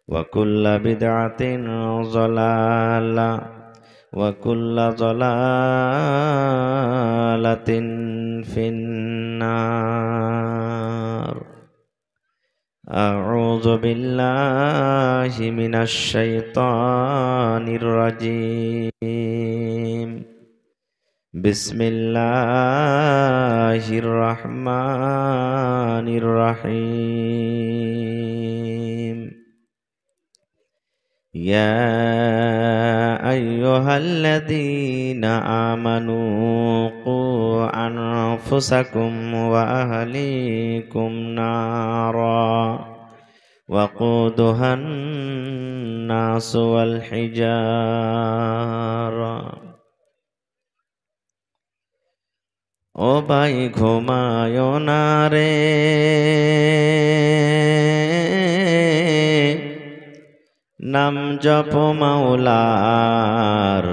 وكل بدعة ضلالة وكل ضلالة في النار. أعوذ بالله من الشيطان الرجيم. بسم الله الرحمن الرحيم. يا أيها الذين آمنوا قوا أنفسكم وأهليكم نارا وقودها الناس والحجارة। ও ভাই ঘুমায়ো না রে, নাম জপ মাওলার,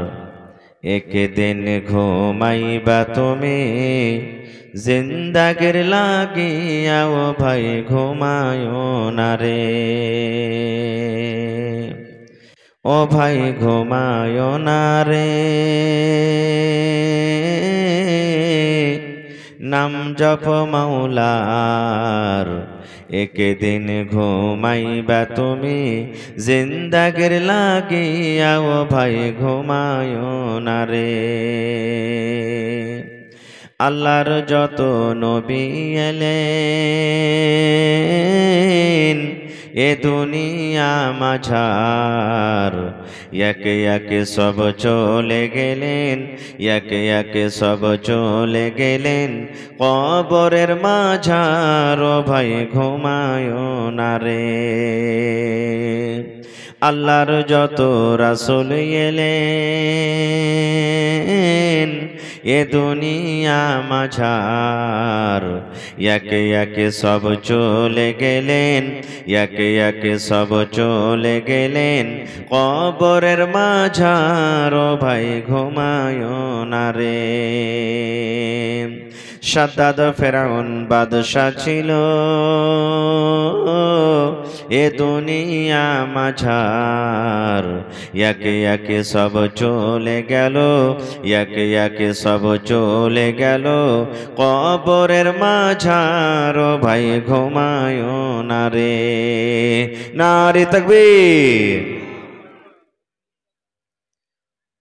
একদিন ঘুমাইবা তুমি জিন্দাগির লাগিয়া। ও ভাই ঘুমায়ো না রে, ও ভাই ঘুমায়ো না রে, নাম জপ মাওলার, একদিন ঘুমাইবা তুমি জিন্দাগির লাগিয়া। ও ভাই ঘুমায়ো না রে। আল্লাহর যত নবী এলেন এ দুনিয়া মাঝার, একে একে সব চলে গেলেন, একে একে সব চলে গেলেন কবরের মাঝার। ও ভাই ঘুমায়ো না রে। আল্লাহর যত রাসূল এলেন এ দুনিয়া মাঝার, একে একে সব চলে গেলেন, একে একে সব চলে গেলেন কবরের মাঝার। ও ভাই ঘুমায়ো না রে। শাদ্দাদ ফেরাউন বাদশা ছিল এ দুনিয়া মাঝার, একে একে সব চলে গেল, একে একে সব চলে গেল কবরের মাঝার। ও ভাই ঘুমায়ো না রে। নারে তাকবীর।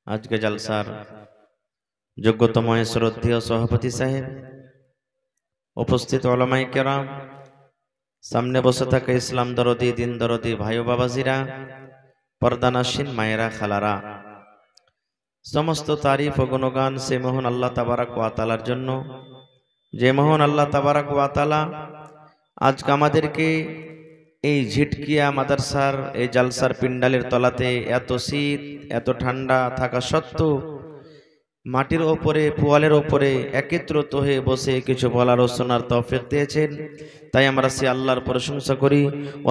আজকে জলসার যোগ্যতম শ্রদ্ধেয় সভাপতি সাহেব, উপস্থিত ওলামায়ে কেরাম, সামনে বসে থাকা ইসলাম দরদি দিন দরদি ভাই ও বাবাজিরা, পর্দানাসীন মায়েরা খালারা, সমস্ত তারিফ ও গুণগান সে মহান আল্লাহ তাবারাক ওয়া তাআলার জন্য, যে মহান আল্লাহ তাবারাক ওয়া তাআলা আজকে আমাদেরকে এই ঝিটকিয়া মাদ্রাসার এই জালসার পিন্ডালের তলাতে এত শীত এত ঠান্ডা থাকা সত্ত্বেও মাটির ওপরে পোয়ালের ওপরে একত্রিত হয়ে বসে কিছু বলার ও শোনার তৌফিক দিয়েছেন। তাই আমরা সে আল্লাহর প্রশংসা করি,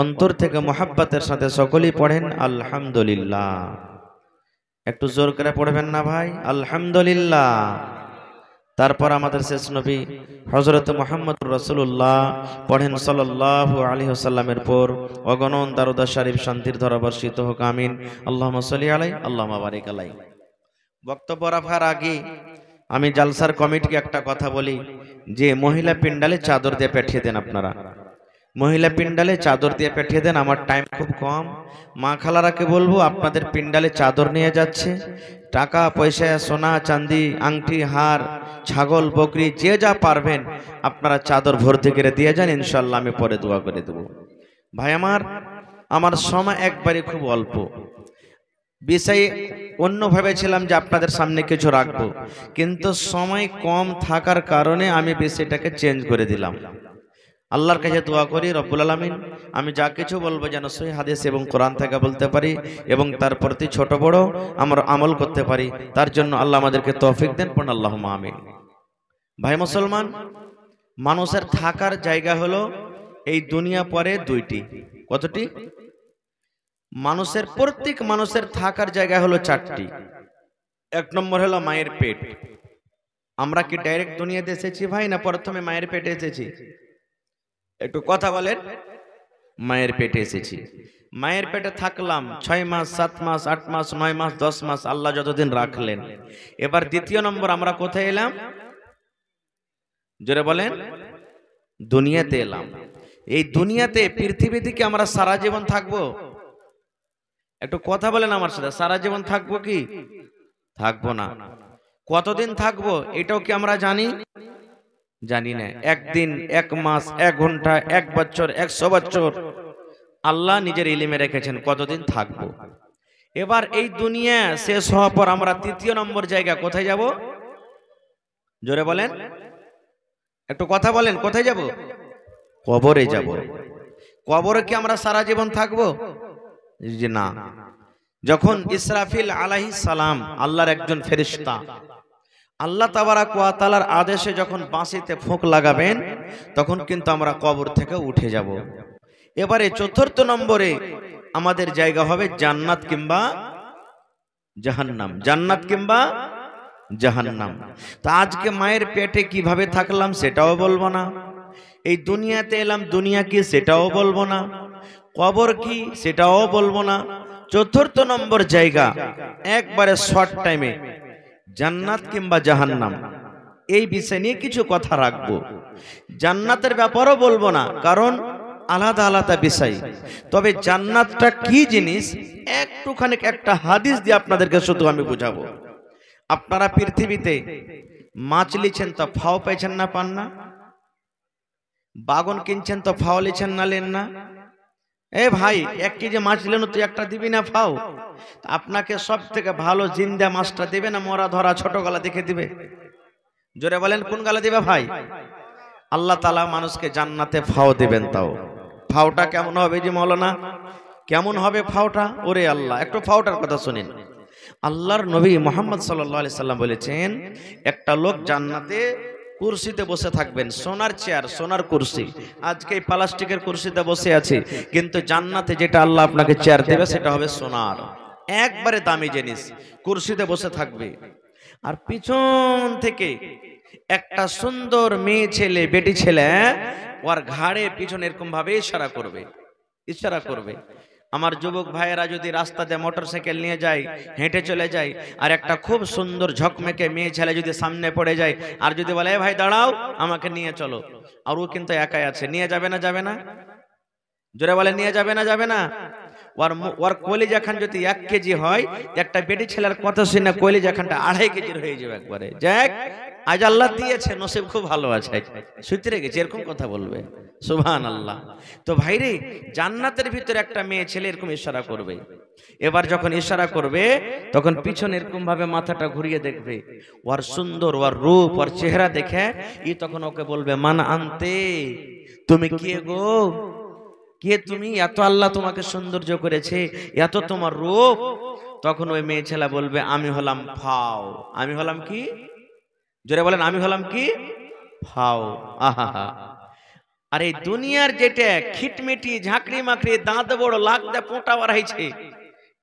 অন্তর থেকে মহাব্বতের সাথে সকলেই পড়েন আলহামদুলিল্লাহ। একটু জোর করে পড়বেন না ভাই, আলহামদুলিল্লাহ। তারপর আমাদের শেষ নবী হযরত মুহাম্মদুর রাসূলুল্লাহ পড়েন সাল্লাল্লাহু আলাইহি ওয়াসাল্লামের পর অগণন দরুদ শরীফ শান্তির ধারা বর্ষিত হোক, আমিন। আল্লাহুম্মা সাল্লি আলাইহি আল্লাহুম্মা বারিক আলাইহি। বক্তব্য রাখার আগে আমি জালসার কমিটিকে একটা কথা বলি, যে মহিলা পিন্ডালে চাদর দিয়ে পাঠিয়ে দেন। আপনারা মহিলা পিন্ডালে চাদর দিয়ে পাঠিয়ে দেন, আমার টাইম খুব কম। মা খালারাকে বলবো আপনাদের পিন্ডালে চাদর নিয়ে যাচ্ছে, টাকা পয়সা সোনা চাঁদি আংটি হার ছাগল বকরি যে যা পারবেন আপনারা চাদর ভর্তি করে দিয়ে যান, ইনশাআল্লাহ আমি পরে দোয়া করে দেব। ভাই আমার সময় একবারে খুব অল্প, বিষয়ে অন্য ভেবেছিলাম যে আপনাদের সামনে কিছু রাখবো, কিন্তু সময় কম থাকার কারণে আমি বিষয়টাকে চেঞ্জ করে দিলাম। আল্লাহর কাছে দোয়া করি রব্বুল আলামিন আমি যা কিছু বলবো যেন সহিহ হাদিস এবং কোরআন থেকে বলতে পারি এবং তার প্রতি ছোট বড় আমরা আমল করতে পারি, তার জন্য আল্লাহ আমাদেরকে তৌফিক দেন, পড়ুন আল্লাহুম্মা আমিন। ভাই মুসলমান, মানুষের থাকার জায়গা হলো এই দুনিয়া পরে দুইটি। কতটি? মানুষের প্রত্যেক মানুষের থাকার জায়গা হলো চারটি। এক নম্বর হলো মায়ের পেট। আমরা কি ডাইরেক্ট দুনিয়াতে এসেছি ভাই, না প্রথমে মায়ের পেটে এসেছি? একটু কথা বলেন। মায়ের পেটে এসেছি। মায়ের পেটে থাকলাম 6 মাস 7 মাস 8 মাস 9 মাস 10 মাস, আল্লাহ যতদিন রাখলেন। এবার দ্বিতীয় নম্বর আমরা কোথায় এলাম? জোরে বলেন। দুনিয়াতে এলাম। এই দুনিয়াতে পৃথিবীতে কি আমরা সারা জীবন থাকবো? একটু কথা বলেন আমার সাথে, সারা জীবন থাকবো কি? থাকবো না। কতদিন থাকবো এটাও কি আমরা জানি? জানি না। একদিন, 1 মাস, 1 ঘন্টা, 1 বছর, 100 বছর আল্লাহ নিজের ইলমে রেখেছেন কতদিন থাকবো। এবার এই দুনিয়া শেষ হওয়ার পর আমরা তৃতীয় নম্বর জায়গা কোথায় যাব? জোরে বলেন, একটু কথা বলেন, কোথায় যাব? কবরে যাব। কবরে কি আমরা সারা জীবন থাকবো? জি না। যখন ইসরাফিল আলাইহিস সালাম, আল্লাহর একজন ফেরেশতা, আল্লাহ তাবারাক ওয়া তাআলার আদেশে যখন বাঁশিতে ফুঁক লাগাবেন, তখন কিন্তু আমরা কবর থেকে উঠে যাব। এবারে চতুর্থ নম্বরে আমাদের জায়গা হবে জান্নাত কিংবা জাহান্নাম। জান্নাত কিংবা জাহান্নাম। তা আজকে মায়ের পেটে কিভাবে থাকলাম সেটাও বলবো না, এই দুনিয়াতে এলাম দুনিয়া কি সেটাও বলবো না, কবর কি সেটাও বলবো না। চতুর্থ নম্বর জায়গা একবারে শর্ট টাইমে জান্নাত কিংবা জাহান্নাম, এই বিষয় নিয়ে কিছু কথা রাখবো। জান্নাতের ব্যাপারও বলবো না, কারণ আলাদা আলাদা বিষয়। তবে জান্নাতটা কি জিনিস একটুখানি একটা হাদিস দিয়ে আপনাদেরকে শুধু আমি বুঝাবো। আপনারা পৃথিবীতে মাছ লিছেন তো ফাও পাইছেন না, পান না? বাগন কিনছেন তো ফাও লিছেন না, লেন না? এ ভাই, 1 কেজি মাছ নিলেন, তুই একটা দিবি না ফাও? আপনাকে সব থেকে ভালো জিন্দা মাছটা দেবে না মরা ধরা ছোট গলা দেখে দিবে? জোরে বলেন, কোন গালা দিবে ভাই? আল্লাহ তাআলা মানুষকে জান্নাতে ফাও দিবেন। তাও ফাওটা কেমন হবে জি মৌলানা? কেমন হবে ফাওটা? ওরে আল্লাহ, একটু ফাওটার কথা শুনেন। আল্লাহর নবী মুহাম্মদ সাল্লাল্লাহু আলাইহি সাল্লাম বলেছেন, একটা লোক জান্নাতে কুরসিতে বসে থাকবেন, সোনার চেয়ার, সোনার কুরসি। আজকে এই প্লাস্টিকের কুরসিতে বসে আছে, কিন্তু জান্নাতে যেটা আল্লাহ আপনাকে চেয়ার দেবে সেটা হবে সোনার, একবারে দামি জিনিস। কুরসিতে বসে থাকবে, আর পিছন থেকে একটা সুন্দর মেয়ে ছেলে, বেটি ছেলে, ওর ঘাড়ে পিছনে এরকম ভাবে ইশারা করবে, ইশারা করবে। আমার যুবক ভাইয়েরা যদি রাস্তাতে মোটরসাইকেল নিয়ে যায়, হেঁটে চলে যায়, আর একটা খুব সুন্দর ঝকমেকে মেয়ে ছেলে যদি সামনে পড়ে যায়, আর যদি বলে ভাই দাঁড়াও আমাকে নিয়ে চলো, আর ও কিন্তু একাই আছে, নিয়ে যাবে না? যাবে না? জোরে বলে, নিয়ে যাবে না? যাবে না? ওর কলিজা খান যদি 1 কেজি হয়, একটা বেটি ছেলের কথা শুনে কলিজা খানটা 2.5 কেজির হয়ে যাবে একবারে। যাক, আজ আল্লাহ দিয়েছে, নসিব খুব ভালো আছে, সূত্রে গেছে, এরকম কথা বলবে। সুবহানাল্লাহ। তো ভাইরে, জান্নাতের ভিতরে একটা মেয়ে ছেলে এরকম ইশারা করবে। এবার যখন ইশারা করবে, তখন পিছনে এরকম ভাবে মাথাটা ঘুরিয়ে দেখবে, ওর সুন্দর, ওর রূপ, ওর চেহারা দেখে ই তখন ওকে বলবে, মান আনতে, তুমি কে গো? কে তুমি? এত আল্লাহ তোমাকে সৌন্দর্য করেছে, এত তোমার রূপ। তখন ওই মেয়ে ছেলে বলবে, আমি হলাম ফাও। আমি হলাম কি? জোরে বলেন, আমি হলাম কি? ফাও। আহা, আর এই দুনিয়ার যেটা খিটমিটি, ঝাঁকড়ি মাকড়ি, দাঁত বড়, লাখ দে পোঁটা বাড়াইছে,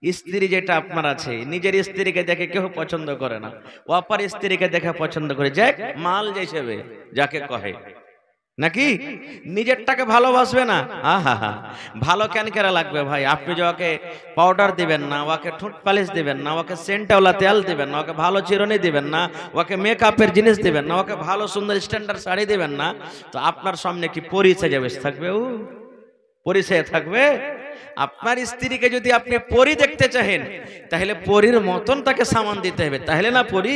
স্ত্রী যেটা আপনার আছে, নিজের স্ত্রীকে দেখে কেউ পছন্দ করে না, অপর স্ত্রীকে দেখে পছন্দ করে। যাক, মাল যাইছে যাকে কহে, নাকি নিজেরটাকে ভালোবাসবে না? আহা, ভালো কেন কেরা লাগবে ভাই? আপনি যে ওকে পাউডার দিবেন না, ওকে ঠোঁট পালিশ দিবেন না, ওকে সেন্টওয়ালা তেল দিবেন না, ওকে ভালো চিরুনি দিবেন না, ওকে মেকআপের জিনিস দিবেন না, ওকে ভালো সুন্দর স্ট্যান্ডার্ড শাড়ি দিবেন না, তো আপনার সামনে কি পরিচয় যাবে থাকবে? ও পরিচয় থাকবে? আপনার স্ত্রীকে যদি আপনি পরি দেখতে চাহেন, তাহলে পরীর মতন তাকে সামান দিতে হবে, তাহলে না পরি।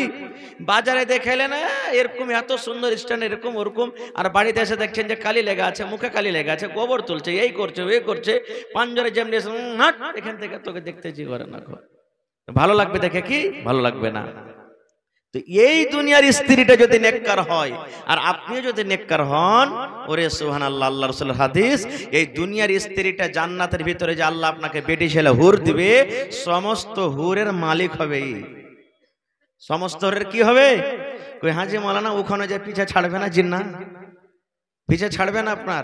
বাজারে দেখাইলে না এরকম এত সুন্দর স্ট্যান্ড, এরকম ওরকম, আর বাড়িতে এসে দেখছেন যে কালি লেগে আছে, মুখে কালি লেগে আছে, গোবর তুলছে, এই করছে, ওই করছে, পাঞ্জরে যেমনি এখান থেকে তোকে দেখতে জি করে না। ভালো লাগবে দেখে কি? ভালো লাগবে না। তো এই দুনিয়ার স্ত্রীটা যদি নেককার হয়, আর আপনিও যদি নেককার হন, ওরে সুবহানাল্লাহ, আল্লাহ রাসূলের হাদিস, এই দুনিয়ার স্ত্রীটা জান্নাতের ভিতরে যে আল্লাহ আপনাকে বেটি ছেলে হুর দিবে, সমস্ত হুরের মালিক হবে। সমস্ত হুরের কি হবে? কই হাজি মাওলানা, ওখানে যে পিছে ছাড়বে না জিন্না? পিছে ছাড়বে না আপনার?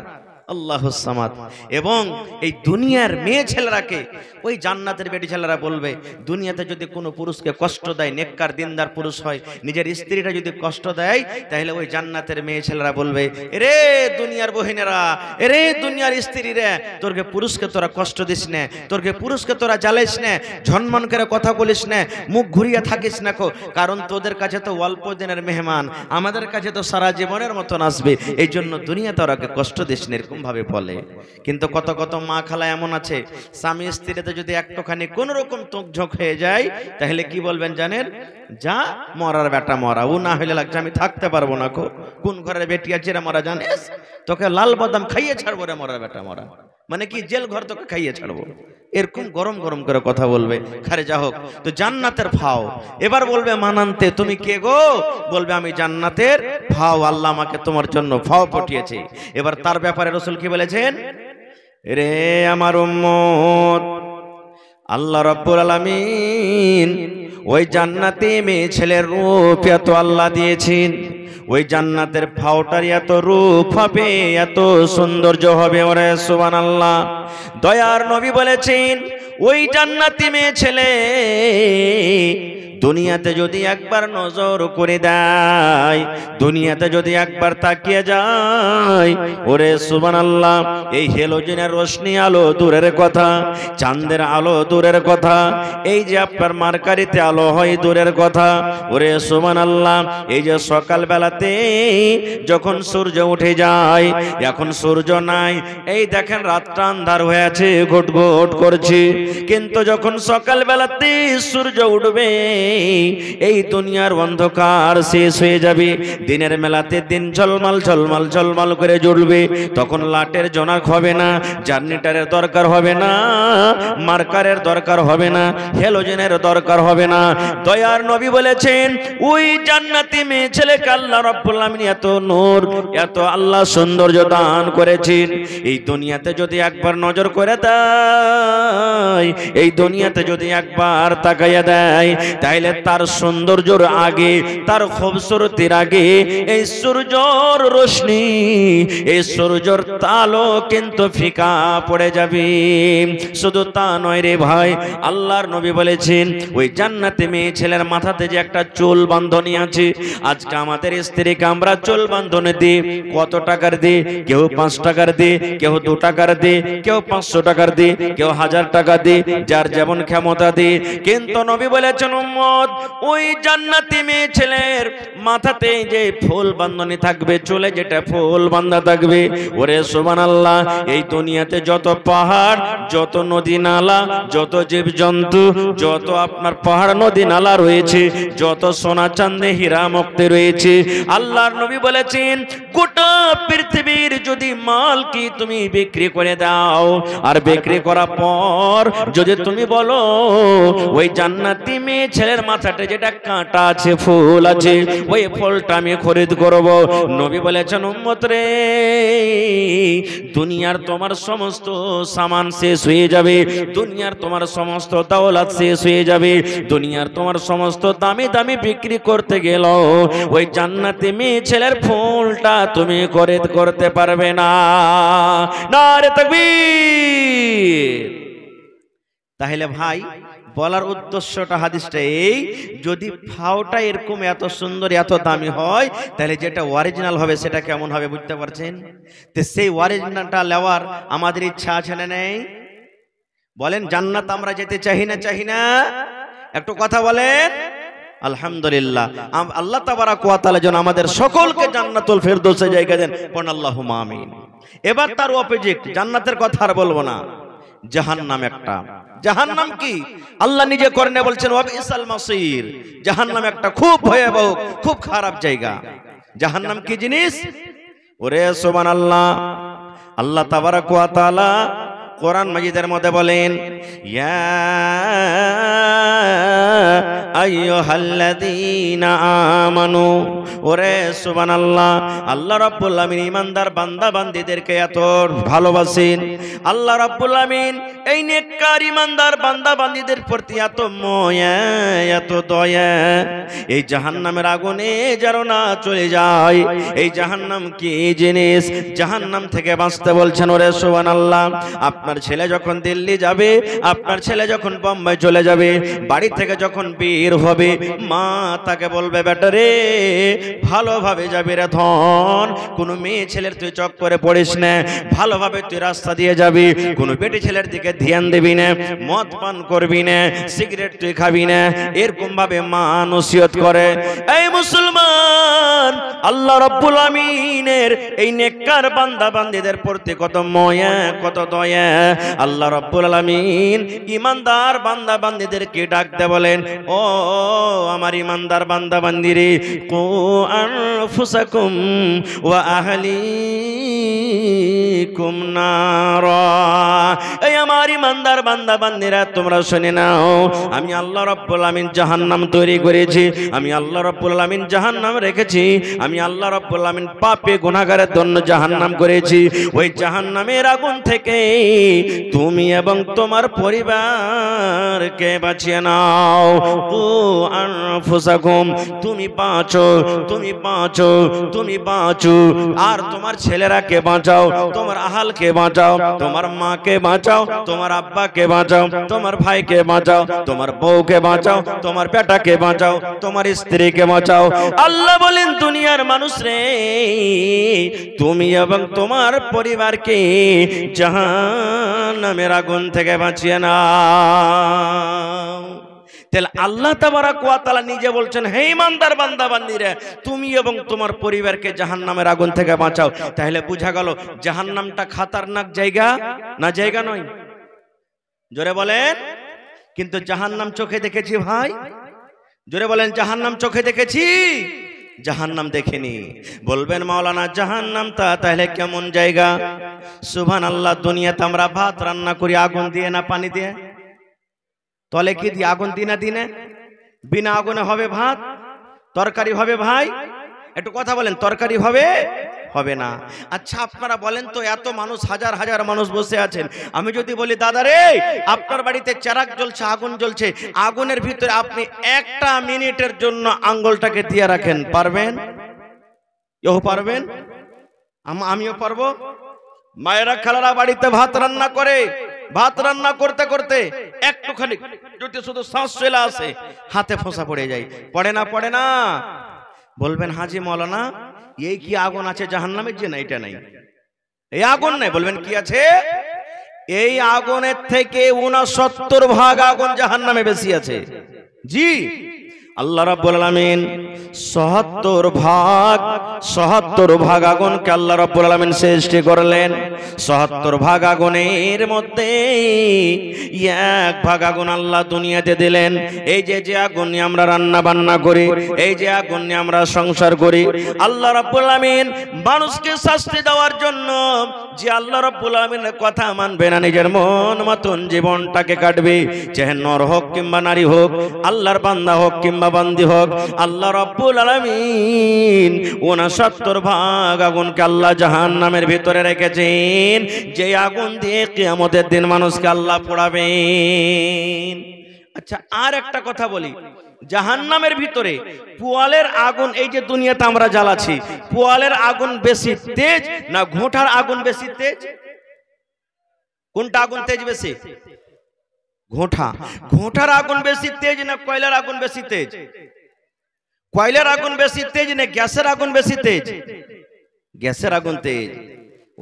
আল্লাহুস সামাদ। এবং এই দুনিয়ার মেয়ে ছেলেরাকে ওই জান্নাতের বেটি ছেলেরা বলবে, দুনিয়াতে যদি কোনো পুরুষকে কষ্ট দেয়, নেককার দিনদার পুরুষ হয়, নিজের স্ত্রীটা যদি কষ্ট দেয়, তাহলে ওই জান্নাতের মেয়ে ছেলেরা বলবে, রে দুনিয়ার বহিনেরা, রে দুনিয়ার স্ত্রীরা, তোরকে পুরুষকে তোরা কষ্ট দিস না, তোরকে পুরুষকে তোরা জ্বালাইস না, ঝনমন করে কথা বলিস না, মুখ ঘুরিয়ে থাকিস না, কারণ তোদের কাছে তো অল্প দিনের মেহমান, আমাদের কাছে তো সারা জীবনের মতন আসবে, এই জন্য দুনিয়াতে ওরাকে কষ্ট দিস না, এরকম ভাবে বলে। কিন্তু কত কত মা খালা এমন আছে, স্বামী স্ত্রীতে যদি একটুখানি কোন রকম তোকঝোক হয়ে যায়, তাহলে কি বলবেন জানেন? যা মরার বেটা মরা, ও না হইলে লাগছে আমি থাকতে পারবো না, কোন ঘরের বেটি আছে রে মরা জানিস, তোকে লাল বাদাম খাইয়ে ছাড়বো রে মরার বেটা মরা, মানে কি জেল ঘর তোকে খাইয়ে ছাড়বো, এরকম গরম গরম করে কথা বলবে। খারে যা হোক, তো জান্নাতের ফাও। এবার বলবে মানান্তে তুমি কে গো? বলবে আমি জান্নাতের ফাও, আল্লাহ আমাকে তোমার জন্য ফাও পাঠিয়েছে। এবার তার ব্যাপারে রাসূল কি বলেছেন? রে আমার উম্মত, আল্লাহ রাব্বুল আলামিন ওই জান্নাতে মেয়ে ছেলের রূপ এত আল্লাহ দিয়েছেন, ওই জান্নাতের ফাওটার এত রূপ হবে, এত সৌন্দর্য হবে, ওরে সুবহানাল্লাহ। দয়ার নবী বলেছেন, ওই জান্নাতি মেয়ে ছেলে দুনিয়াতে যদি একবার নজর করে দেয়, দুনিয়াতে যদি একবার তাকিয়ে যায়, ওরে সুবহানাল্লাহ, এই হেলোজেনের রোশনি আলো দূরের কথা, চাঁদের আলো দূরের কথা, এই যে আপনার মার্কারিতে আলো হয় দূরের কথা, ওরে সুবহানাল্লাহ, এই যে সকাল বেলাতে যখন সূর্য উঠে যায়, এখন সূর্য নাই, এই দেখেন রাতটা আন্ধার হয়ে আছে, ঘুটঘুট করছে, কিন্তু যখন সকাল বেলাতে সূর্য উঠবে, এই দুনিয়ার অন্ধকার শেষ হয়ে যাবে, দিনের মেলাতে দিন ঝলমাল ঝলমাল ঝলমাল করে জ্বলবে, তখন লাটের জোনাক হবে না, জার্নিটারের দরকার হবে না, মার্কারের দরকার হবে না, হেলোজেনের দরকার হবে না। দয়ার নবী বলেছেন, ওই জান্নাতি মেয়ে ছেলেকে আল্লাহ রাব্বুল আলামিন এত নূর, এত আল্লাহ সৌন্দর্য দান করেছেন, এই দুনিয়াতে যদি একবার নজর করে দেয়, এই দুনিয়াতে যদি একবার তাকাইয়া দেয়, তাইলে তার সৌন্দর্যের আগে, তার খুবসুরতির আগে এই সূর্যর রোশনি, এই সূর্যর আলো কিন্তু ফিকা পড়ে যাবে। শুধু তা নয় রে ভাই, আল্লাহর নবী বলেছেন, ওই জান্নাতে মেয়ে ছেলের মাথাতে যে একটা চুল বাঁধনি আছে, আজকে আমাদের স্ত্রীকে আমরা চুল বাঁধনি দিই কত টাকার দিই? কেউ 5 টাকার দিই, কেউ 2 টাকার দিই, কেউ 500 টাকার দিই, কেউ 1000 টাকা দিই, যার যেমন ক্ষমতা দিই। কিন্তু নবী বলেছেন, উম্মত, ওই জান্নাতি মেয়ে ছেলের মাথাতে যে ফুল বাঁধনি থাকবে, চুলে যেটা ফুল বাঁধা থাকবে, ওরে সুবহানাল্লাহ, এই দুনিয়াতে যত পাহাড়, যত নদী নালা, যত জীবজন্তু, যত আপনার পাহাড় নদী নালা রয়েছে, যত সোনা চাঁদে হীরা মুক্তি রয়েছে, আল্লাহর নবী বলেছেন, গোটা পৃথিবীর যদি মাল কি তুমি বিক্রি করে দাও, আর বিক্রি করার পর যদি তুমি বলো ওই জান্নাতি মেয়ে ছেলের মাথাতে যেটা কাঁটা আছে, ফুল আছে, ওই ফুলটা আমি খরিদ করব, নবী বলেছেন, উম্মত রে, দুনিয়ার তোমার সমস্ত সামান শেষ হয়ে যাবে, দুনিয়ার তোমার সমস্ত দৌলত শেষ হয়ে যাবে, দুনিয়ার তোমার সমস্ত দামি দামি বিক্রি করতে গেল, ওই জান্নাতি মেয়ে ছেলের ফুলটা তুমি খরিদ করতে পারবে না। নারে তাকবীর। তাহলে ভাই বলার উদ্দেশ্যটা হাদিসটা এই, যদি ফাওটা এরকম এত সুন্দর এত দামি হয়, তাহলে যেটা অরিজিনাল হবে সেটা কেমন হবে বুঝতে পারছেন? তো সেই অরিজিনালটা নেওয়ার আমাদের ইচ্ছা আছে না নেই? বলেন, জান্নাত আমরা যেতে চাই না চাই না? একটু কথা বলেন। আলহামদুলিল্লাহ, আল্লাহ তাবারাক ওয়া তাআলা যেন আমাদের সকলকে জান্নাতুল ফেরদৌসে জায়গা দেন, পড়ুন আল্লাহুম্মা আমিন। এবার তার অপোজিট, জান্নাতের কথা আর বলবো না, জাহান্নাম একটা। জাহান্নাম কি? আল্লাহ নিজে কোরআনে বলছেন, ওয়াবিসাল মাসির, জাহান্নাম একটা খুব ভয়াবহ, খুব খারাপ জায়গা। জাহান্নাম কি জিনিস? ওরে সুবহানাল্লাহ, আল্লাহ তাবারাক ওয়া তাআলা কোরআন মাজিদের মধ্যে বলেন, ইয়া আইয়ুহাল্লাযীনা আমানু ওরে সুবহানাল্লাহ, আল্লাহ রাব্বুল আমিন ঈমানদার বান্দা বান্দীদেরকে এত ভালোবাসেন। আল্লাহ রাব্বুল আমিন এই নেককার ঈমানদার বান্দা বান্দীদের প্রতি এত মায়া, এত দয়া, এই জাহান্নামের আগুনে যেন না চলে যায়। এই জাহান্নাম কি জিনিস, জাহান্নাম থেকে বাঁচতে বলছেন। ওরে সুবহানাল্লাহ, আপনার ছেলে যখন দিল্লি যাবে, আপনার ছেলে যখন বোম্বাই চলে যাবে, বাড়ি থেকে যখন বের হবে, মা তাকে বলবে, বেটা রে ভালোভাবে যাবি রে ধন, কোনো মেয়ে ছেলের তুই চক্করে পড়িস না, ভালোভাবে তুই রাস্তা দিয়ে যাবি, কোনো বেটি ছেলের দিকে ধ্যান দিবি না, মদ পান করবি না, সিগারেট তুই খাবি না, এরকম ভাবে মা নসিহত করে। এই মুসলমান, আল্লাহ রাব্বুল আমিনের এই নেককার বান্দা বান্দীদের প্রতি কত মায়া, কত দয়া। আল্লাহ রাব্বুল আমিন ঈমানদার বান্দা বান্দীদেরকে ডাকতে বলেন, ও আমার ঈমানদার বান্দা বান্দীরে, কু আনফুসাকুম ওয়া আহলিকুম নারা। এই আমার ঈমানদার বান্দা বান্দীরা, তোমরা শুনে নাও, আমি আল্লাহ রাব্বুল আমিন জাহান্নাম তৈরি করেছি, আমি আল্লাহ রাব্বুল আমিন জাহান্নাম রেখেছি, আমি আল্লাহ রাব্বুল আমিন পাপী গুনাহগারের জন্য জাহান্নাম করেছি। ওই জাহান্নামের আগুন থেকে তুমি এবং তোমার পরিবারকে বাঁচিয়ে নাও। কু আনফুসাকুম, তুমি বাঁচো, তুমি বাঁচো, তুমি বাঁচো, আর তোমার ছেলেরাকে বাঁচাও, তোমার আহালকে বাঁচাও, তোমার মাকে বাঁচাও, তোমার আব্বাকে বাঁচাও, তোমার ভাইকে বাঁচাও, তোমার বউকে বাঁচাও, তোমার বেটাকে বাঁচাও, তোমার স্ত্রীকে বাঁচাও। আল্লাহ বলেন, দুনিয়ার মানুষ রে, তুমি এবং তোমার পরিবারকে জাহান্নামের আগুন থেকে বাঁচিয়ে নাও। তাহলে আল্লাহ তাবারাক ওয়া তাআলা নিজে বলছেন, হে ঈমানদার বান্দা বান্দীরা, তুমি এবং তোমার পরিবারকে জাহান্নামের আগুন থেকে বাঁচাও। তাহলে বোঝা গেল জাহান্নামটা খতরনাক জায়গা না, জায়গা নয়? জোরে বলেন। কিন্তু জাহান্নাম চোখে দেখেছি ভাই? জোরে বলেন, জাহান্নাম চোখে দেখেছি? জাহান্নাম দেখিনি। বলবেন মাওলানা, জাহান্নামটা তাহলে কেমন জায়গা? সুবহানাল্লাহ, দুনিয়াতে আমরা ভাত রান্না করি আগুন দিয়ে না পানি দিয়ে? তলে কি দিয়ে? আগুন দিনা দিনে? বিনা আগুনে হবে ভাত? তরকারি হবে ভাই? একটু কথা বলেন, তরকারি হবে? হবে না। আচ্ছা আপনারা বলেন তো, এত মানুষ, হাজার হাজার মানুষ বসে আছেন, আমি যদি বলি দাদা রে আপনার বাড়িতে চারাক জ্বলছে, আগুন জ্বলছে, আগুনের ভিতরে আপনি একটা মিনিটের জন্য আঙ্গুলটাকে দিয়ে রাখেন, পারবেন? ইহ পারবেন? আমিও পারবো। মায়েরা খালারা বাড়িতে ভাত রান্না করে, ভাত রান্না করতে করতে একটুখানি যদি শুধু শ্বাস চলে আসে, হাতে ফোঁসা পড়ে যায়, পড়ে না? পড়ে না? বলবেন হাজি মাওলানা এই কি আগুন আছে জাহান্নামের? যে না, এটা নাই, এই আগুন নাই। বলবেন কি আছে? এই আগুনের থেকে 69 ভাগ আগুন জাহান্নামে বেশি আছে। জি, আল্লাহ রাব্বুল আলামিন ৭৭ ভাগ আগুনকে আল্লাহ রাব্বুল আলামিন সৃষ্টি করলেন। ৭৭ ভাগ আগুনের মধ্যে 1 ভাগ আগুন আল্লাহ দুনিয়াতে দিলেন। এই যে আগুন নিয়ে আমরা রান্না বান্না করি, এই যে আগুন নিয়ে আমরা সংসার করি, আল্লাহ রাব্বুল আলামিন মানুষকে শাস্তি দেওয়ার জন্য, যে আল্লাহ রাব্বুল আলামিনের কথা মানবে না, নিজের মন মতন জীবনটাকে কাটবে, চাহে নর হোক কিংবা নারী হোক, আল্লাহর বান্দা হোক কিংবা বান্দি হোক, আল্লাহ রাব্বুল আলামিন 69 ভাগ আগুনকে আল্লাহ জাহান্নামের ভিতরে রেখেছেন, যে আগুন দিয়ে কিয়ামতের দিন মানুষকে আল্লাহ পোড়াবেন। আচ্ছা আর একটা কথা বলি, জাহান্নামের ভিতরে পোয়ালের আগুন, এই যে দুনিয়াতে আমরা জ্বালাচ্ছি, পোয়ালের আগুন বেশি তেজ না ঘোঁটার আগুন বেশি তেজ? কোনটা আগুন তেজ বেশি? ঘোঁটার আগুন বেশি তেজ না কয়লার আগুন বেশি তেজ? কয়লার আগুন বেশি তেজ না গ্যাসের আগুন বেশি তেজ? গ্যাসের আগুন তেজ।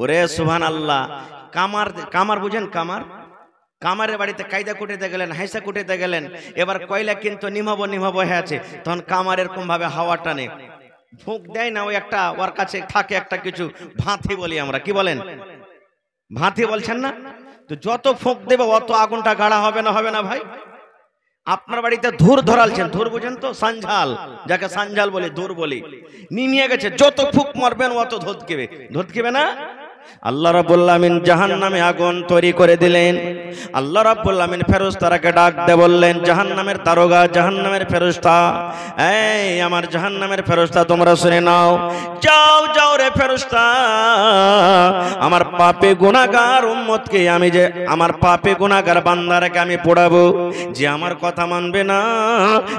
ওরে সুবহানাল্লাহ। কামার বুঝেন? কামারের বাড়িতে কায়দা কুটিতে গেলেন, হাইসা কুটিতে গেলেন, এবার কয়লা কিন্তু নিমাবো হয়ে আছে, তখন কামার এরকম ভাবে হাওয়া টানে, ফুঁক দেয় না, ওই একটা ওর কাছে থাকে একটা কিছু ভাঁথি বলি আমরা, কি বলেন? ভাঁথি বলছেন না? তো যত ফুঁক দেবে অত আগুনটা গাঢ়া হবে না ভাই? আপনার বাড়িতে ধুর ধরালছেন, ধুর বুঝেন তো? সাঞ্ঝাল, যাকে সাঞ্ঝাল বলি, ধুর বলি, নিমিয়ে গেছে, যত ফুঁক মারবেন অত ধোদকেবে না? আল্লাহ রাব্বুল আমিন জাহান্নামে আগুন তৈরি করে দিলেন। আল্লাহ রাব্বুল আমিন ফেরেশতাকে ডাক দিয়ে বললেন, জাহান্নামের দারোগা, জাহান্নামের ফেরেশতা, এই আমার জাহান্নামের ফেরেশতা তোমরা শুনে নাও, যাও যাও রে ফেরেশতা, আমার পাপে গুনাহগার উম্মতকে আমি যে আমার পাপে গুনাহগার বান্দারকে আমি পোড়াবো, যে আমার কথা মানবে না,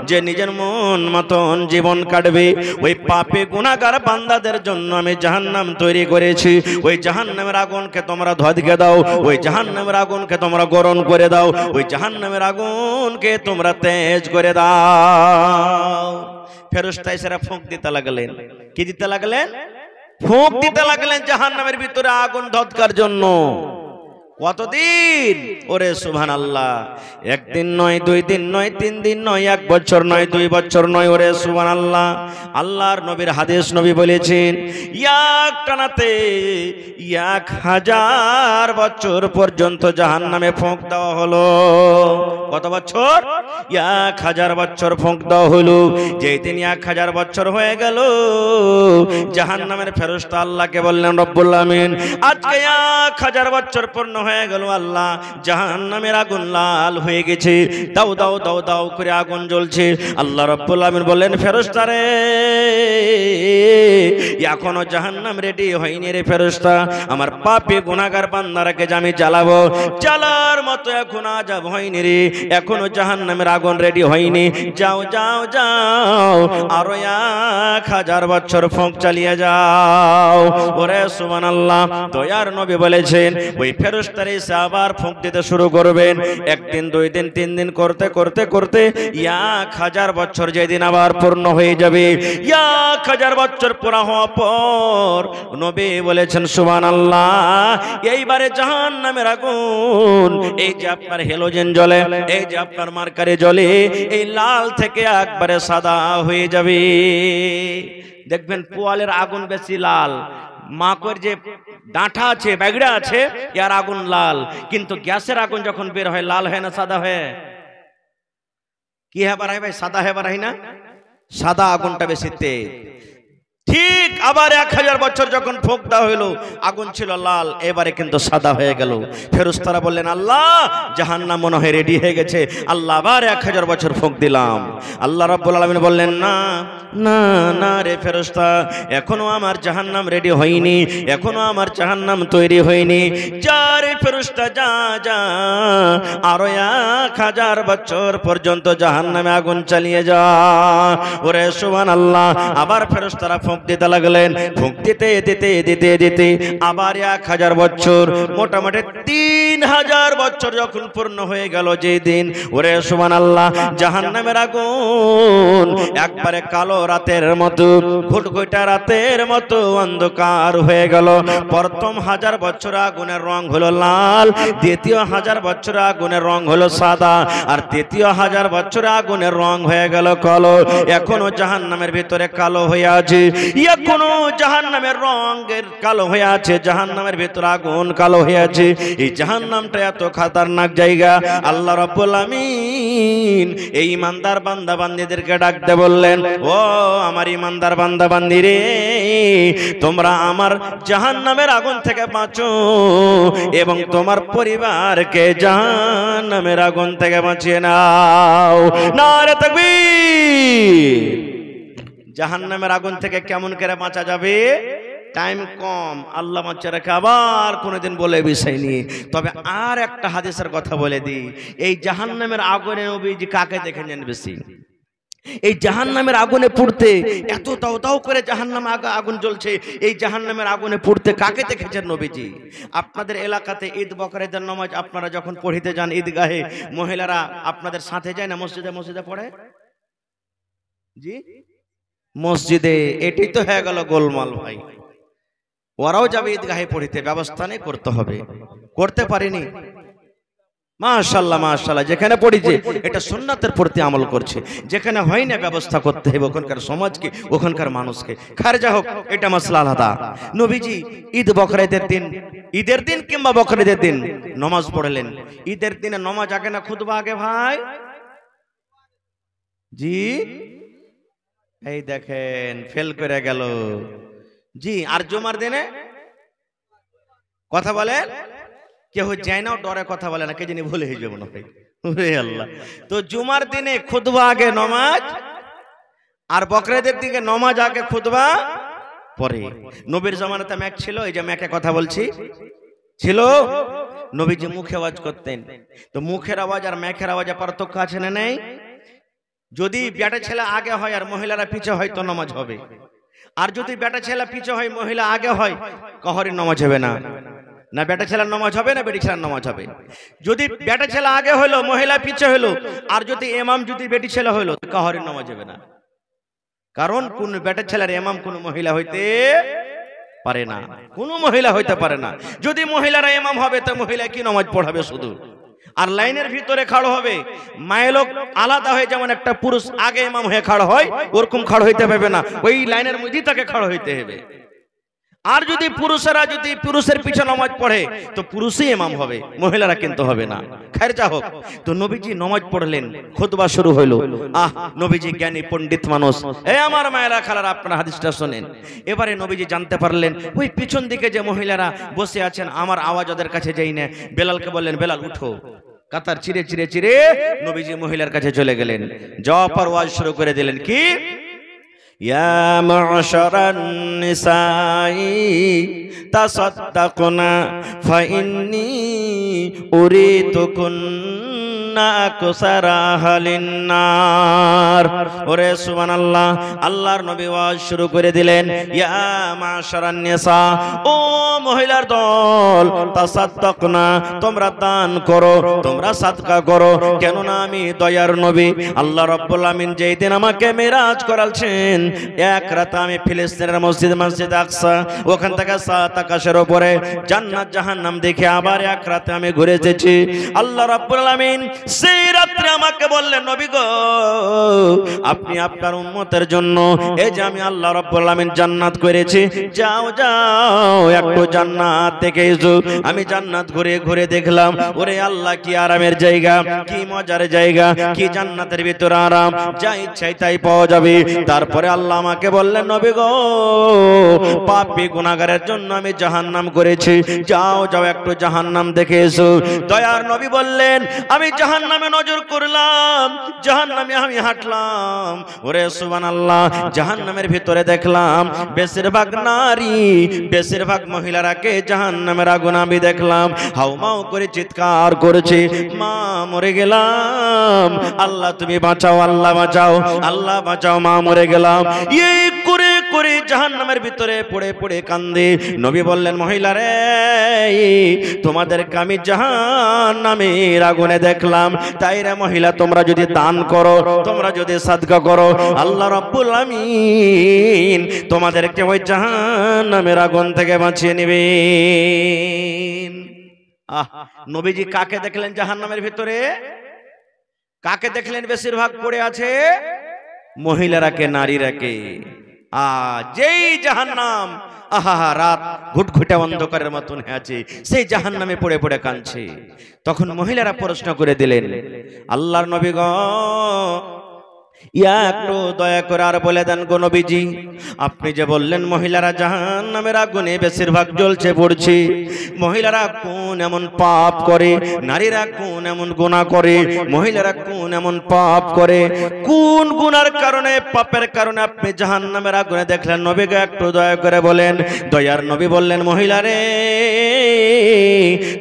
যে নিজের মন মতন জীবন কাটবে, ওই পাপে গুনাহগার বান্দাদের জন্য আমি জাহান্নাম তৈরি করেছি। ওই জাহান্নামের আগুনকে তোমরা ধোঁয়া দাও, ওই জাহান্নামের আগুনকে তোমরা গরম করে দাও, ওই জাহান্নামের আগুনকে তোমরা তেজ করে দাও। ফেরেশতা এসে ফুঁক দিতে লাগলেন। কি দিতে লাগলেন? ফুঁক দিতে লাগলেন জাহান্নামের ভিতরে আগুন ধোঁয়ার জন্য। কতদিন? ওরে সুবহানাল্লাহ, একদিন নয়, 2 দিন নয়, 3 দিন নয়, 1 বছর নয়, 2 বছর নয়। ওরে সুবহানাল্লাহ, আল্লাহর নবীর হাদিস, নবী বলেছেন এক টানাতে 1000 বছর পর্যন্ত জাহান্নামে ফুঁক দেওয়া হলো। কত বছর? 1000 বছর ফুঁক দেওয়া হলো। যেই দিন 1000 বছর হয়ে গেল, জাহান্নামের ফেরেশতা আল্লাহকে বললেন, রব্বুল আমিন আজকে 1000 বছর পূর্ণ হয়ে গেল, আল্লাহ জাহান্নামের আগুন লাল হয়ে গেছে, দাও দাও দাও দাও করে আগুন জ্বলছে। আল্লাহ রাব্বুল আমিন বললেন, ফেরেশতা রে, এখনো জাহান্নাম রেডি হয়নি রে ফেরেশতা, আমার পাপী গুনাহগার বান্দারাকে যে আমি জ্বালাবো, জ্বালার মতো এখন আযাব হয়নি রে, এখনো জাহান্নামের আগুন রেডি হয়নি, যাও যাও যাও, আরো 1000 বছর ফুঁক চালিয়ে যাও। ওরে সুবহানাল্লাহ, দয়ার নবী বলেছেন ওই ফেরেশতারা এসে আবার ফুঁক দিতে শুরু করবেন। একদিন, 2 দিন, 3 দিন করতে করতে করতে 1000 বছর যেদিন আবার পূর্ণ হয়ে যাবে, 1000 বছর পুরা হওয়ার পর নবী বলেছেন সুবহানাল্লাহ, এইবারে জাহান্নামের আগুন, এই যে আপনার হেলোজেন জ্বলে, এই যে আপনার মার্কারি জ্বলে, এই লাল থেকে একবারে সাদা হয়ে যাবে। দেখবেন পোয়ালের আগুন বেশি লাল, মাকড় যে ডাঁটা আছে, ব্যাগড়া আছে, এর আগুন লাল, কিন্তু গ্যাসের আগুন যখন বের হয় লাল হয় না সাদা হয়? কি হ্যাঁ বাড়াই ভাই, সাদা হ্যাঁ বাড়াই না? সাদা আগুনটা বেশি তেজ। ঠিক আবার 1000 বছর যখন ফুঁক দেওয়া হইলো, আগুন ছিল লাল, এবারে কিন্তু সাদা হয়ে গেল। ফেরেশতারা বললেন, আল্লাহ জাহান্নাম মনে হয় রেডি হয়ে গেছে, আল্লাহ আবার 1000 বছর ফুঁক দিলাম। আল্লাহ রাব্বুল আলামিন বললেন, না না না রে ফেরেশতা, এখনো আমার জাহান্নাম রেডি হয়নি, এখনো আমার জাহান্নাম তৈরি হয়নি, যা রে ফেরেশতা যা যা, আরো 1000 বছর পর্যন্ত জাহান্নামে আগুন চালিয়ে যা। ওরে সুবহানাল্লাহ, আবার ফেরেশতারা ফুঁক দিতে লাগলেন। ফুঁক দিতে দিতে দিতে দিতে আবার 1000 বছর, মোটামুটি 3000 বছর যখন পূর্ণ হয়ে গেল যেই দিন, ওরে সুবহানাল্লাহ, জাহান্নামের আগুন একবারে কালো রাতের মতো, ঘুটঘুটা রাতের মতো অন্ধকার হয়ে গেল। প্রথম 1000 বছর আগুনের রং হলো লাল, দ্বিতীয় 1000 বছর আগুনের রং হলো সাদা, আর তৃতীয় 1000 বছর আগুনের রং হয়ে গেল কালো। এখনো জাহান্নামের ভিতরে কালো হয়ে আছে, এখনো জাহান্নামের রঙের কালো হয়ে আছে, জাহান্নামের ভিতরে আগুন কালো হয়ে আছে। এই জাহান্নামটা এত খতরনাক জায়গা। আল্লাহ রাব্বুল আমিন এই ইমানদার বান্দা বান্দীদেরকে ডাকতে বললেন, ও আমার ইমানদার বান্দা বান্দী রে, তোমরা আমার জাহান্নামের আগুন থেকে বাঁচো এবং তোমার পরিবারকে জাহান্নামের আগুন থেকে বাঁচিয়ে নাও। নারে তাকবীর। জাহান্নামের আগুন থেকে কেমন করে বাঁচা যাবে? টাইম কম, আল্লাহ বাঁচিয়ে রাখে, আবার কোনোদিন বলে বিষয় নিয়ে। তবে আর একটা হাদিসের কথা বলে দিই, এই জাহান্নামের আগুনে নবীজি কাকে দেখেছেন বেশি? এই জাহান্নামের আগুনে পুড়তে, এত দাও দাও করে জাহান্নামে আগুন জ্বলছে, এই জাহান্নামের আগুনে পুড়তে কাকে দেখেছেন নবীজি? আপনাদের এলাকাতে ঈদ বকরীদের নামাজ আপনারা যখন পড়িতে যান ঈদগাহে, মহিলারা আপনাদের সাথে যায় না মসজিদে? মসজিদে পড়ে জি, মসজিদে। এটাই তো হয়ে গেল গোলমাল ভাই। ওরাও যাবে ঈদগাহে পড়িতে, ব্যবস্থা নেই, করতে হবে, করতে পারিনি। মাশাআল্লাহ মাশাআল্লাহ, যেখানে পড়িছে এটা সুন্নাতের প্রতি আমল করছে, যেখানে হয় না ব্যবস্থা করতে হবে ওখানকার সমাজকে, ওখানকার মানুষকে। খারজা হোক, এটা মাসলা আলাদা। নবীজি ঈদ বকরীদের দিন, ঈদের দিন কিংবা বকরীদের দিন নামাজ পড়লেন। ঈদের দিনে নামাজ আগে না খুতবা আগে ভাই? জি, এই দেখেন ফেল করে গেল। জি, আর জুমার দিনে কথা বলেন, কেউ যায় না, ডরে কথা বলে না, কে জানি ভুলে হয়ে যাবো না ভাই। ওরে আল্লাহ। তো জুমার দিনে খুতবা আগে নমাজ, আর বকরাদের দিকে নমাজ আগে খুতবা পরে। নবীর জামানাতে ম্যাক ছিল, এই যে ম্যাকে কথা বলছি ছিল, নবীজি মুখে আওয়াজ করতেন। তো মুখের আওয়াজ আর ম্যাকের আওয়াজে পার্থক্য আছে না নেই? যদি বেটা ছেলে আগে হয় আর মহিলারা পিছে হয় তো নামাজ হবে, আর যদি বেটা ছেলে পিছে হয় মহিলা আগে হয় কাহরির নামাজ হবে না। না বেটা ছেলের নামাজ হবে না বেটি ছেলের নামাজ হবে। যদি বেটা ছেলে আগে হলো মহিলা পিছে হলো, আর যদি ইমাম যদি বেটি ছেলে হলো কাহরির নামাজ হবে না। কারণ কোন বেটা ছেলের ইমাম কোন মহিলা হইতে পারে না, কোন মহিলা হইতে পারে না। যদি মহিলারা ইমাম হবে তো মহিলা কি নামাজ পড়াবে শুধু, আর লাইনের ভিতরে খাড়ো হবে। মায়ের লোক আলাদা হয়ে, যেমন একটা পুরুষ আগে ইমাম হয়ে খাড়ো হয় ওরকম খাড়ো হইতে পারবে না, ওই লাইনের মধ্যেই তাকে খাড়ো হইতে হবে। আর যদি পুরুষেরা যদি পুরুষের পিছনে নামাজ পড়ে তো পুরুষই ইমাম হবে, মহিলারা কিন্তু হবে না। খায়ের যা হোক, তো নবীজি নামাজ পড়লেন, খুতবা শুরু হইল। নবীজি জ্ঞানী পণ্ডিত মানুষ। আমার মায়েরা খালারা, আপনারা হাদিসটা শোনেন। এবারে নবীজি জানতে পারলেন ওই পিছন দিকে যে মহিলারা বসে আছেন, আমার আওয়াজ ওদের কাছে যাই না। বেলালকে বললেন, বেলাল উঠো। কাতার চিরে চিরে চিরে নবীজি মহিলার কাছে চলে গেলেন, যাওয়ার পর ওয়াজ শুরু করে দিলেন কি, ইয়া মা'শারান নিসাই তাসাদ্দাকনা ফাইন্নী উরিতুকুন্না আকসারা আহলিন নার। ওরে সুবহানাল্লাহ, আল্লাহর নবী ওয়াজ শুরু করে দিলেন, ইয়া মা'শারান নিসা, ও মহিলার দল, তাসাদ্দাকনা, তোমরা দান করো, তোমরা সাদকা করো। কেননা আমি দয়ার নবী, আল্লাহ রাব্বুল আমিন যেই দিন আমাকে মেরাজ করালছেন, এক রাতে আমি ফিলিস্তিনের মসজিদ আকসা, ওখান থেকে 7 আকাশের উপরে জান্নাত জাহান্নাম দেখে আবার এক রাতে আমি ঘুরে এসেছি। আল্লাহ রাব্বুল আমিন সেই রাত্রে আমাকে বললেন, নবী গো, আপনি আপনার উম্মতের জন্য এই যে আমি আল্লাহ রাব্বুল আমিন জান্নাত করেছি, যাও যাও একটু জান্নাত দেখে এসো। আমি জান্নাত ঘুরে ঘুরে দেখলাম, ওরে আল্লাহ কি আরামের জায়গা, কি মজার জায়গা, কি জান্নাতের ভিতরে আরাম, যা ইচ্ছাই তাই পাওয়া যাবে। তারপরে আল্লাহ আমাকে বললেন, নবী গো, পাপী গুনাহগারের জন্য আমি জাহান্নাম করেছি, যাও যাও একটু জাহান্নাম দেখে এসো। দয়ার নবী বললেন, আমি জাহান্নামে নজর করলাম, জাহান্নামে আমি হাঁটলাম। ওরে সুবহানাল্লাহ, জাহান্নামের ভিতরে দেখলাম বেশিরভাগ নারী, বেশিরভাগ মহিলারাকে জাহান্নামের আগুন আমি দেখলাম হাউমাউ করে চিৎকার করেছে, মা মরে গেলাম, আল্লাহ তুমি বাঁচাও, আল্লাহ বাঁচাও, আল্লাহ বাঁচাও, মা মরে গেলাম। এই করে করে জাহান্নামের ভিতরে পড়ে পড়ে কান্দে। নবী বললেন, মহিলারে, তোমাদেরকে আমি জাহান্নামের আগুনে দেখলাম, তাই রে মহিলা, তোমরা যদি দান করো, তোমরা যদি সাদকা করো, আল্লাহ রাব্বুল আমিন তোমাদেরকে ওই জাহান্নামের আগুন থেকে বাঁচিয়ে নেবেন। নবীজি কাকে দেখলেন জাহান্নামের ভিতরে? কাকে দেখলেন বেশিরভাগ পড়ে আছে? মহিলারাকে, নারীরাকে। যেই জাহান্নাম, রাত ঘুটঘুটে অন্ধকারের মতন আছে, সেই জাহান্নামে পড়ে পড়ে কাঁদছে। তখন মহিলারা প্রশ্ন করে দিলেন, আল্লাহর নবী গো, একটু দয়া করে আর বলে দেন গো নবীজি, আপনি যে বললেন মহিলারা জাহান্নামের আগুনে বেশিরভাগ জ্বলছে পড়ছে, মহিলারা কোন এমন পাপ করে, নারীরা কোন এমন গুনাহ করে, মহিলারা কোন এমন পাপ করে, কোন গুনার কারণে, পাপের কারণে আপনি জাহান্নামের আগুনে দেখলেন? নবীকে একটু দয়া করে বলেন। দয়ার নবী বললেন, মহিলারে,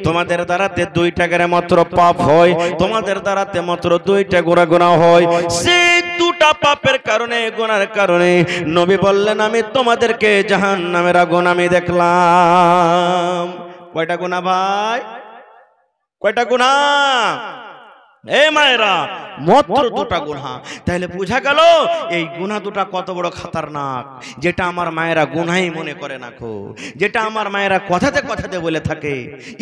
তোমাদের দ্বারাতে 2টা করে মাত্র পাপ হয়, তোমাদের দ্বারাতে মাত্র 2টা গুনাহ হয়। সেই 2টা পাপের কারণে, গুনার কারণে নবী বললেন, আমি তোমাদেরকে জাহান্নামের আগুন আমি দেখলাম। কয়টা গুনাহ ভাই? কয়টা গুনাহ? মায়েরা, মাত্র 2টা গুনাহ। তাহলে বোঝা গেল এই গুনাহ 2টা কত বড় খতরনাক, যেটা আমার মায়েরা গুনাহই মনে করে না, যেটা আমার মায়েরা কথাতে কথাতে বলে থাকে।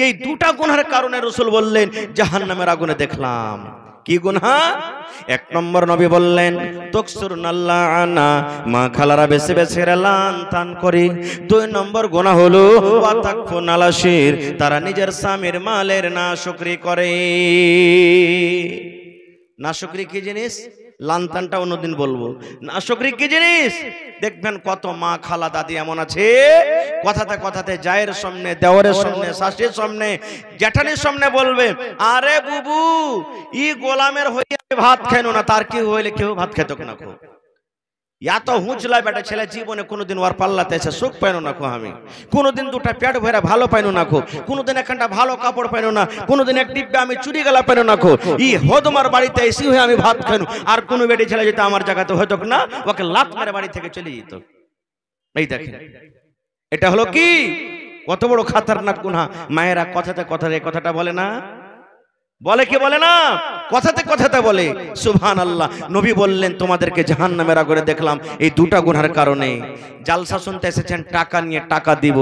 এই 2টা গুনাহের কারণে রাসূল বললেন জাহান্নামের আগুনে দেখলাম। কি গুনাহ? 1 নম্বর নবী বললেন, তকসুরুনাল্লাহ আনা, মা খালারা বেশি বেশি লান তান করে। 2 নম্বর গুনাহ হলো ওয়াতাকফুন আলাশির, তারা নিজের স্বামীর মালের নাশুকরি করে। নাশুকরি কি জিনিস? লানতানটা অন্যদিন বলবো। নাশুকরি কি জিনিস দেখবেন, কত মা খালা দাদি এমন আছে কথাতে কথাতে জায়ের সামনে, দেওরের সামনে, শাশুড়ির সামনে, জ্যাঠানির সামনে বলবে, আরে বুবু ই গোলামের হইয়া ভাত খেনো না, তার কি হইলে কেউ ভাত খেত না খো। এত হুঁচলা বেটা ছেলে জীবনে কোনোদিন ওর পাল্লাতে এসে সুখ পাইনো না খো, আমি কোনোদিন দুটা পেট ভরে ভালো পাইনো না খো, কোনোদিন একখানটা ভালো কাপড় পাইনো না, কোনোদিন এক ডিব্বা আমি চুরি গেলা পাইনো না খো। ই হদমার বাড়িতে এসে হয়ে আমি ভাত খাইনো, আর কোনো বেটি ছেলে যেটা আমার জায়গাতে হয়তো না, ওকে লাত মেরে বাড়ি থেকে চলে যেত। এই দেখেন এটা হলো কি কত বড় খাতারনাক গুনাহ। মায়েরা কথাতে কথাতে কথাটা বলে না, বলে কি বলে না, কথাতে কথাতে বলে। সুবহানাল্লাহ। নবী বললেন তোমাদেরকে জাহান্নামের আগুনে দেখলাম এই দুটা গুনাহের কারণে। জালসা শুনতে এসেছেন টাকা নিয়ে, টাকা দিব।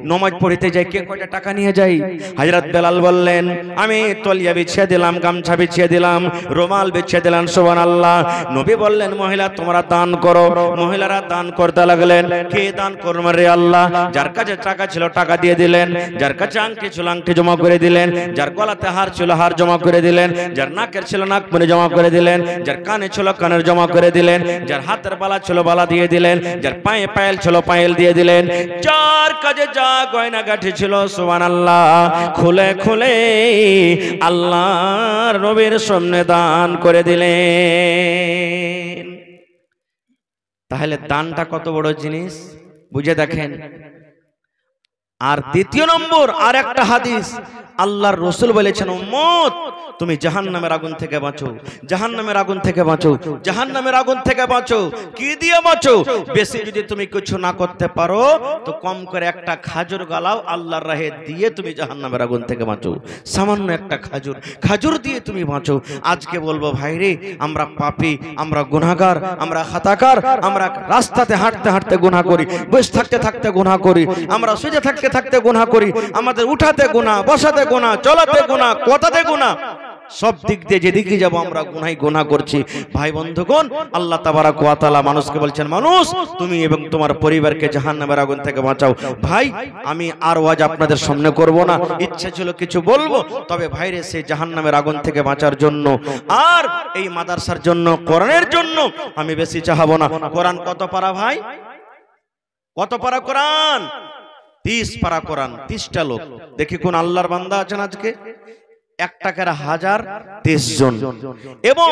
নামাজ পড়তে যাই কে কয়টা টাকা নিয়ে যাই? হযরত বেলাল বললেন আমি তলিয়া বিছিয়ে দিলাম, গামছা বিছিয়ে দিলাম, রুমাল বিছিয়ে দিলাম। সুবহানাল্লাহ। নবী বললেন মহিলা তোমরা দান করো। মহিলারা দান করতে লাগলেন। কে দান করবে রে আল্লাহ? যার কাছে টাকা ছিল টাকা দিয়ে দিলেন, যার কাছে আংটি ছিল আংটি জমা করে দিলেন, যার গলাতে হার ছিল হার জমা করে দিলেন, যার নাকের ছিল নাক মনে জমা করে দিলেন, যার কানে ছিল কানের জমা করে দিলেন, যার হাতের বালা ছিল বালা দিয়ে দিলেন, যার পায়ে পায়েল ছিল পায়েল দিয়ে দিলেন, যার কাছে যা গয়না গাঁঠি ছিল সুবহানাল্লাহ খুলে খুলে আল্লাহর নবীর সামনে দান করে দিলেন। তাহলে দানটা কত বড় জিনিস বুঝে দেখেন। আর দ্বিতীয় নম্বর আর একটা হাদিস, আল্লাহর রাসূল বলেছেন উম্মত তুমি জাহান্নামের আগুন থেকে বাঁচো, জাহান্নামের আগুন থেকে বাঁচো, জাহান্নামের আগুন থেকে বাঁচো। কি দিয়ে বাঁচো? বেশি যদি তুমি কিছু না করতে পারো তো কম করে একটা খাজুর গালাও আল্লাহর রাহে দিয়ে তুমি জাহান্নামের আগুন থেকে বাঁচো। সামান্য একটা খাজুর, খাজুর দিয়ে তুমি বাঁচো। আজকে বলবো ভাইরে আমরা পাপী, আমরা গুনাহগার, আমরা খাতাকার, আমরা রাস্তাতে হাঁটতে হাঁটতে গুনাহ করি, বসে থাকতে থাকতে গুনাহ করি, আমরা শুয়ে থাকতে থাকতে গুনাহ করি, আমাদের উঠাতে গুনাহ, বসাতে গুনাহ, চলাতে গুনাহ, কথাতে গুনাহ, সব দিক দিয়ে যেদিকে যাব আমরা গুনাহই গুনাহ করছি। ভাই বন্ধুগণ আল্লাহ তাবারাক ওয়া তাআলা মানুষকে বলছেন মানুষ তুমি এবং তোমার পরিবারকে জাহান্নামের আগুন থেকে বাঁচাও। ভাই আমি আর ওয়াজ আপনাদের সামনে করব না, ইচ্ছা ছিল কিছু বলবো, তবে ভাইরে সেই জাহান্নামের আগুন থেকে বাঁচার জন্য আর এই মাদ্রাসার জন্য, কোরআনের জন্য আমি বেশি চাহাবো না। কোরআন কত পারা ভাই? কত পারা কোরআন? 30 পারা কোরআন, 30টা লোক। দেখি কোন আল্লাহর বান্দা আছেন আজকে? 1 টাকার 1000 30 জন, এবং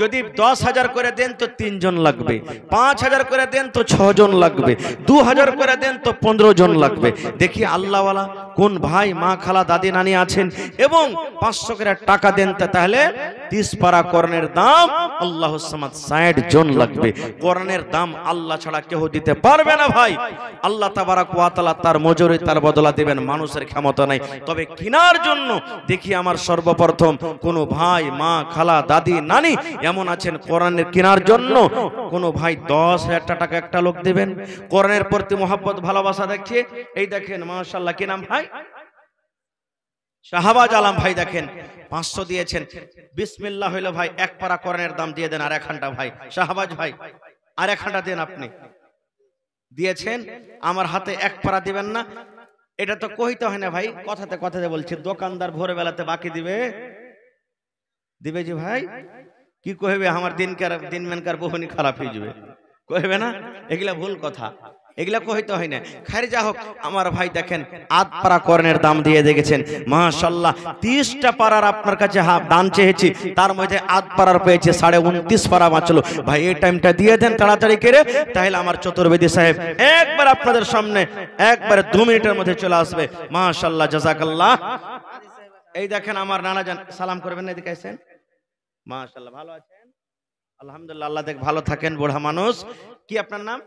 যদি 10,000 করে দেন তো 3 জন লাগবে, 5,000 করে দেন তো 6 জন লাগবে, 2,000 করে দেন তো 15 জন লাগবে। দেখি আল্লাহওয়ালা কোন ভাই মা খালা দাদি নানি আছেন এবং 500 করে টাকা দেন, তাহলে 30 পারা কোরআনের দাম আল্লাহুস সামাদ 60 জন লাগবে। কোরআনের দাম আল্লাহ ছাড়া কেউ দিতে পারবে না ভাই। আল্লাহ তাবারাক ওয়া তাআলা তার মজুরি তার বদলা দিবেন, মানুষের ক্ষমতা নাই। তবে কেনার জন্য দেখি আমার সর্বপ্রথম কোন ভাই মা খালা দাদি নানি এমন আছেন কোরআনের কেনার জন্য কোন ভাই 10,000 টাকা একটা লোক দেবেন কোরআনের প্রতি মহব্বত ভালোবাসা দেখিয়ে। এই দেখেন মাশাআল্লাহ, কি নাম ভাই? শাহবাজ আলম ভাই, দেখেন 500 দিয়েছেন। বিসমিল্লাহ হইলো ভাই, 1 পারা কোরআনের দাম দিয়ে দেন। আর 1 ঘন্টা ভাই শাহবাজ ভাই, আর 1 ঘন্টা দেন। আপনি দিয়েছেন, আমার হাতে 1 পারা দিবেন না? এটা তো কইতে হয় না ভাই, কথাতে কথাতে বলছি। দোকানদার ভোর বেলাতে বাকি দিবে দিবে যে ভাই কি কইবে আমার দিন মেনকার বহুনি খারাপ হয়ে যাবে, কইবে না? এগুলা ভুল কথা, এগুলা কইতে হয় না। খাইর যা হোক, আমার ভাই দেখেন 8 পারা কোরআনের দাম দিয়ে দেখেছেন মাশাআল্লাহ। 30টা পারার আপনার কাছে দাম চেয়েছি, তার মধ্যে 8 পারার পেয়েছে, 29.5 পারা বাঁচলো। ভাই এই টাইমটা দিয়ে দেন তাড়াতাড়ি করে, তাহলে আমার চতুর্বেদী সাহেব একবার আপনাদের সামনে একবারে 2 মিনিটের মধ্যে চলে আসবে। মাশাআল্লাহ, জাযাকাল্লাহ। এই দেখেন আমার নানা জান, সালাম করবেন না, এদিকে আসেন। মাশাআল্লাহ, ভালো আছেন? আলহামদুলিল্লাহ, আল্লাহ দেখ ভালো থাকেন। বুড়া মানুষ, কি আপনার নাম?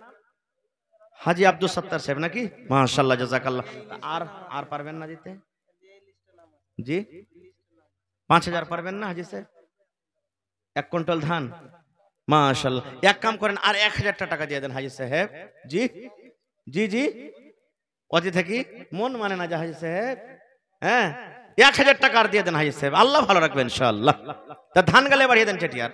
হাজি আব্দুল সত্তার সাহেব নাকি? মাশাআল্লাহ, জাযাকাল্লাহ। আর পারবেন না দিতে? জি 5,000 পারবেন না হাজি সাহেব? 1 কুইন্টাল ধান, মাশাআল্লাহ। এক কাম করেন, আর 1,000 টাকা দিয়ে দেন হাজি সাহেব। জি জি জি, অতি থাকি মন মানে না যে হাজি সাহেব। হ্যাঁ, 1,000 টাকা আর দিয়ে দেন হাজি সাহেব, আল্লাহ ভালো রাখবেন ইনশাআল্লাহ। তা ধান গালে বাড়িয়ে দেন চেটিয়ার।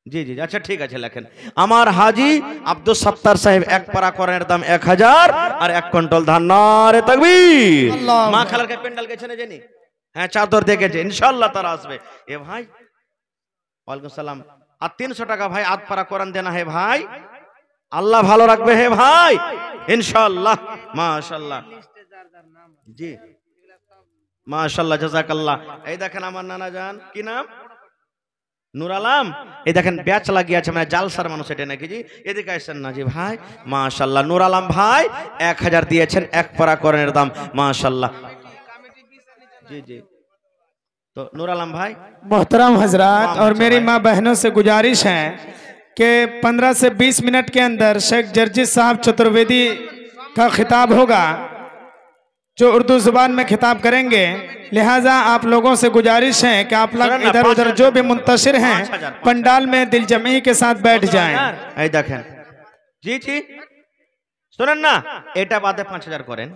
জি জি, আচ্ছা ঠিক আছে, লেখেন আমার হাজি আব্দুল সত্তার সাহেব 1 পারা কোরআনের দাম 1,000 আর 1 কুইন্টাল ধান। নারে তাকবীর। মা খালার কে পেন্ডাল গেছে না জানি? হ্যাঁ, চাদর দেখেছে, ইনশাআল্লাহ তারা আসবে। এ ভাই ওয়ালাইকুম সালাম। আর 300 টাকা ভাই আধ পারা কোরআন দেনা है ভাই, আল্লাহ ভালো রাখবে হে ভাই ইনশাআল্লাহ। মাশাআল্লাহ জি মাশাআল্লাহ জাযাকাল্লাহ। এই দেখেন আমার নানা জান, কি নাম? নূর আলম। এই দেখেন ব্যাচ লাগিয়ে আছে, মানে জালসার মানুষ এটা নাকি জি? এদিকে আসেন না জি ভাই। মাশাআল্লাহ নূর আলম ভাই 1000 দিয়েছেন এক পারা কোরআনের দাম। মাশাআল্লাহ जी जी। तो नूर आलम भाई, मोहतरम हजरात और मेरी माँ बहनों से गुजारिश है कि 15 से 20 मिनट के अंदर शेख जर्जिस साहब चतुर्वेदी का खिताब होगा, जो उर्दू जुबान में खिताब करेंगे। लिहाजा आप लोगों से गुजारिश है कि आप लोग इधर उधर जो भी मुंतशिर हैं पंडाल में दिलजमी के साथ बैठ जाएं। এই দেখেন জি জি শুনেন না, এটা বাদে 5000 করেন,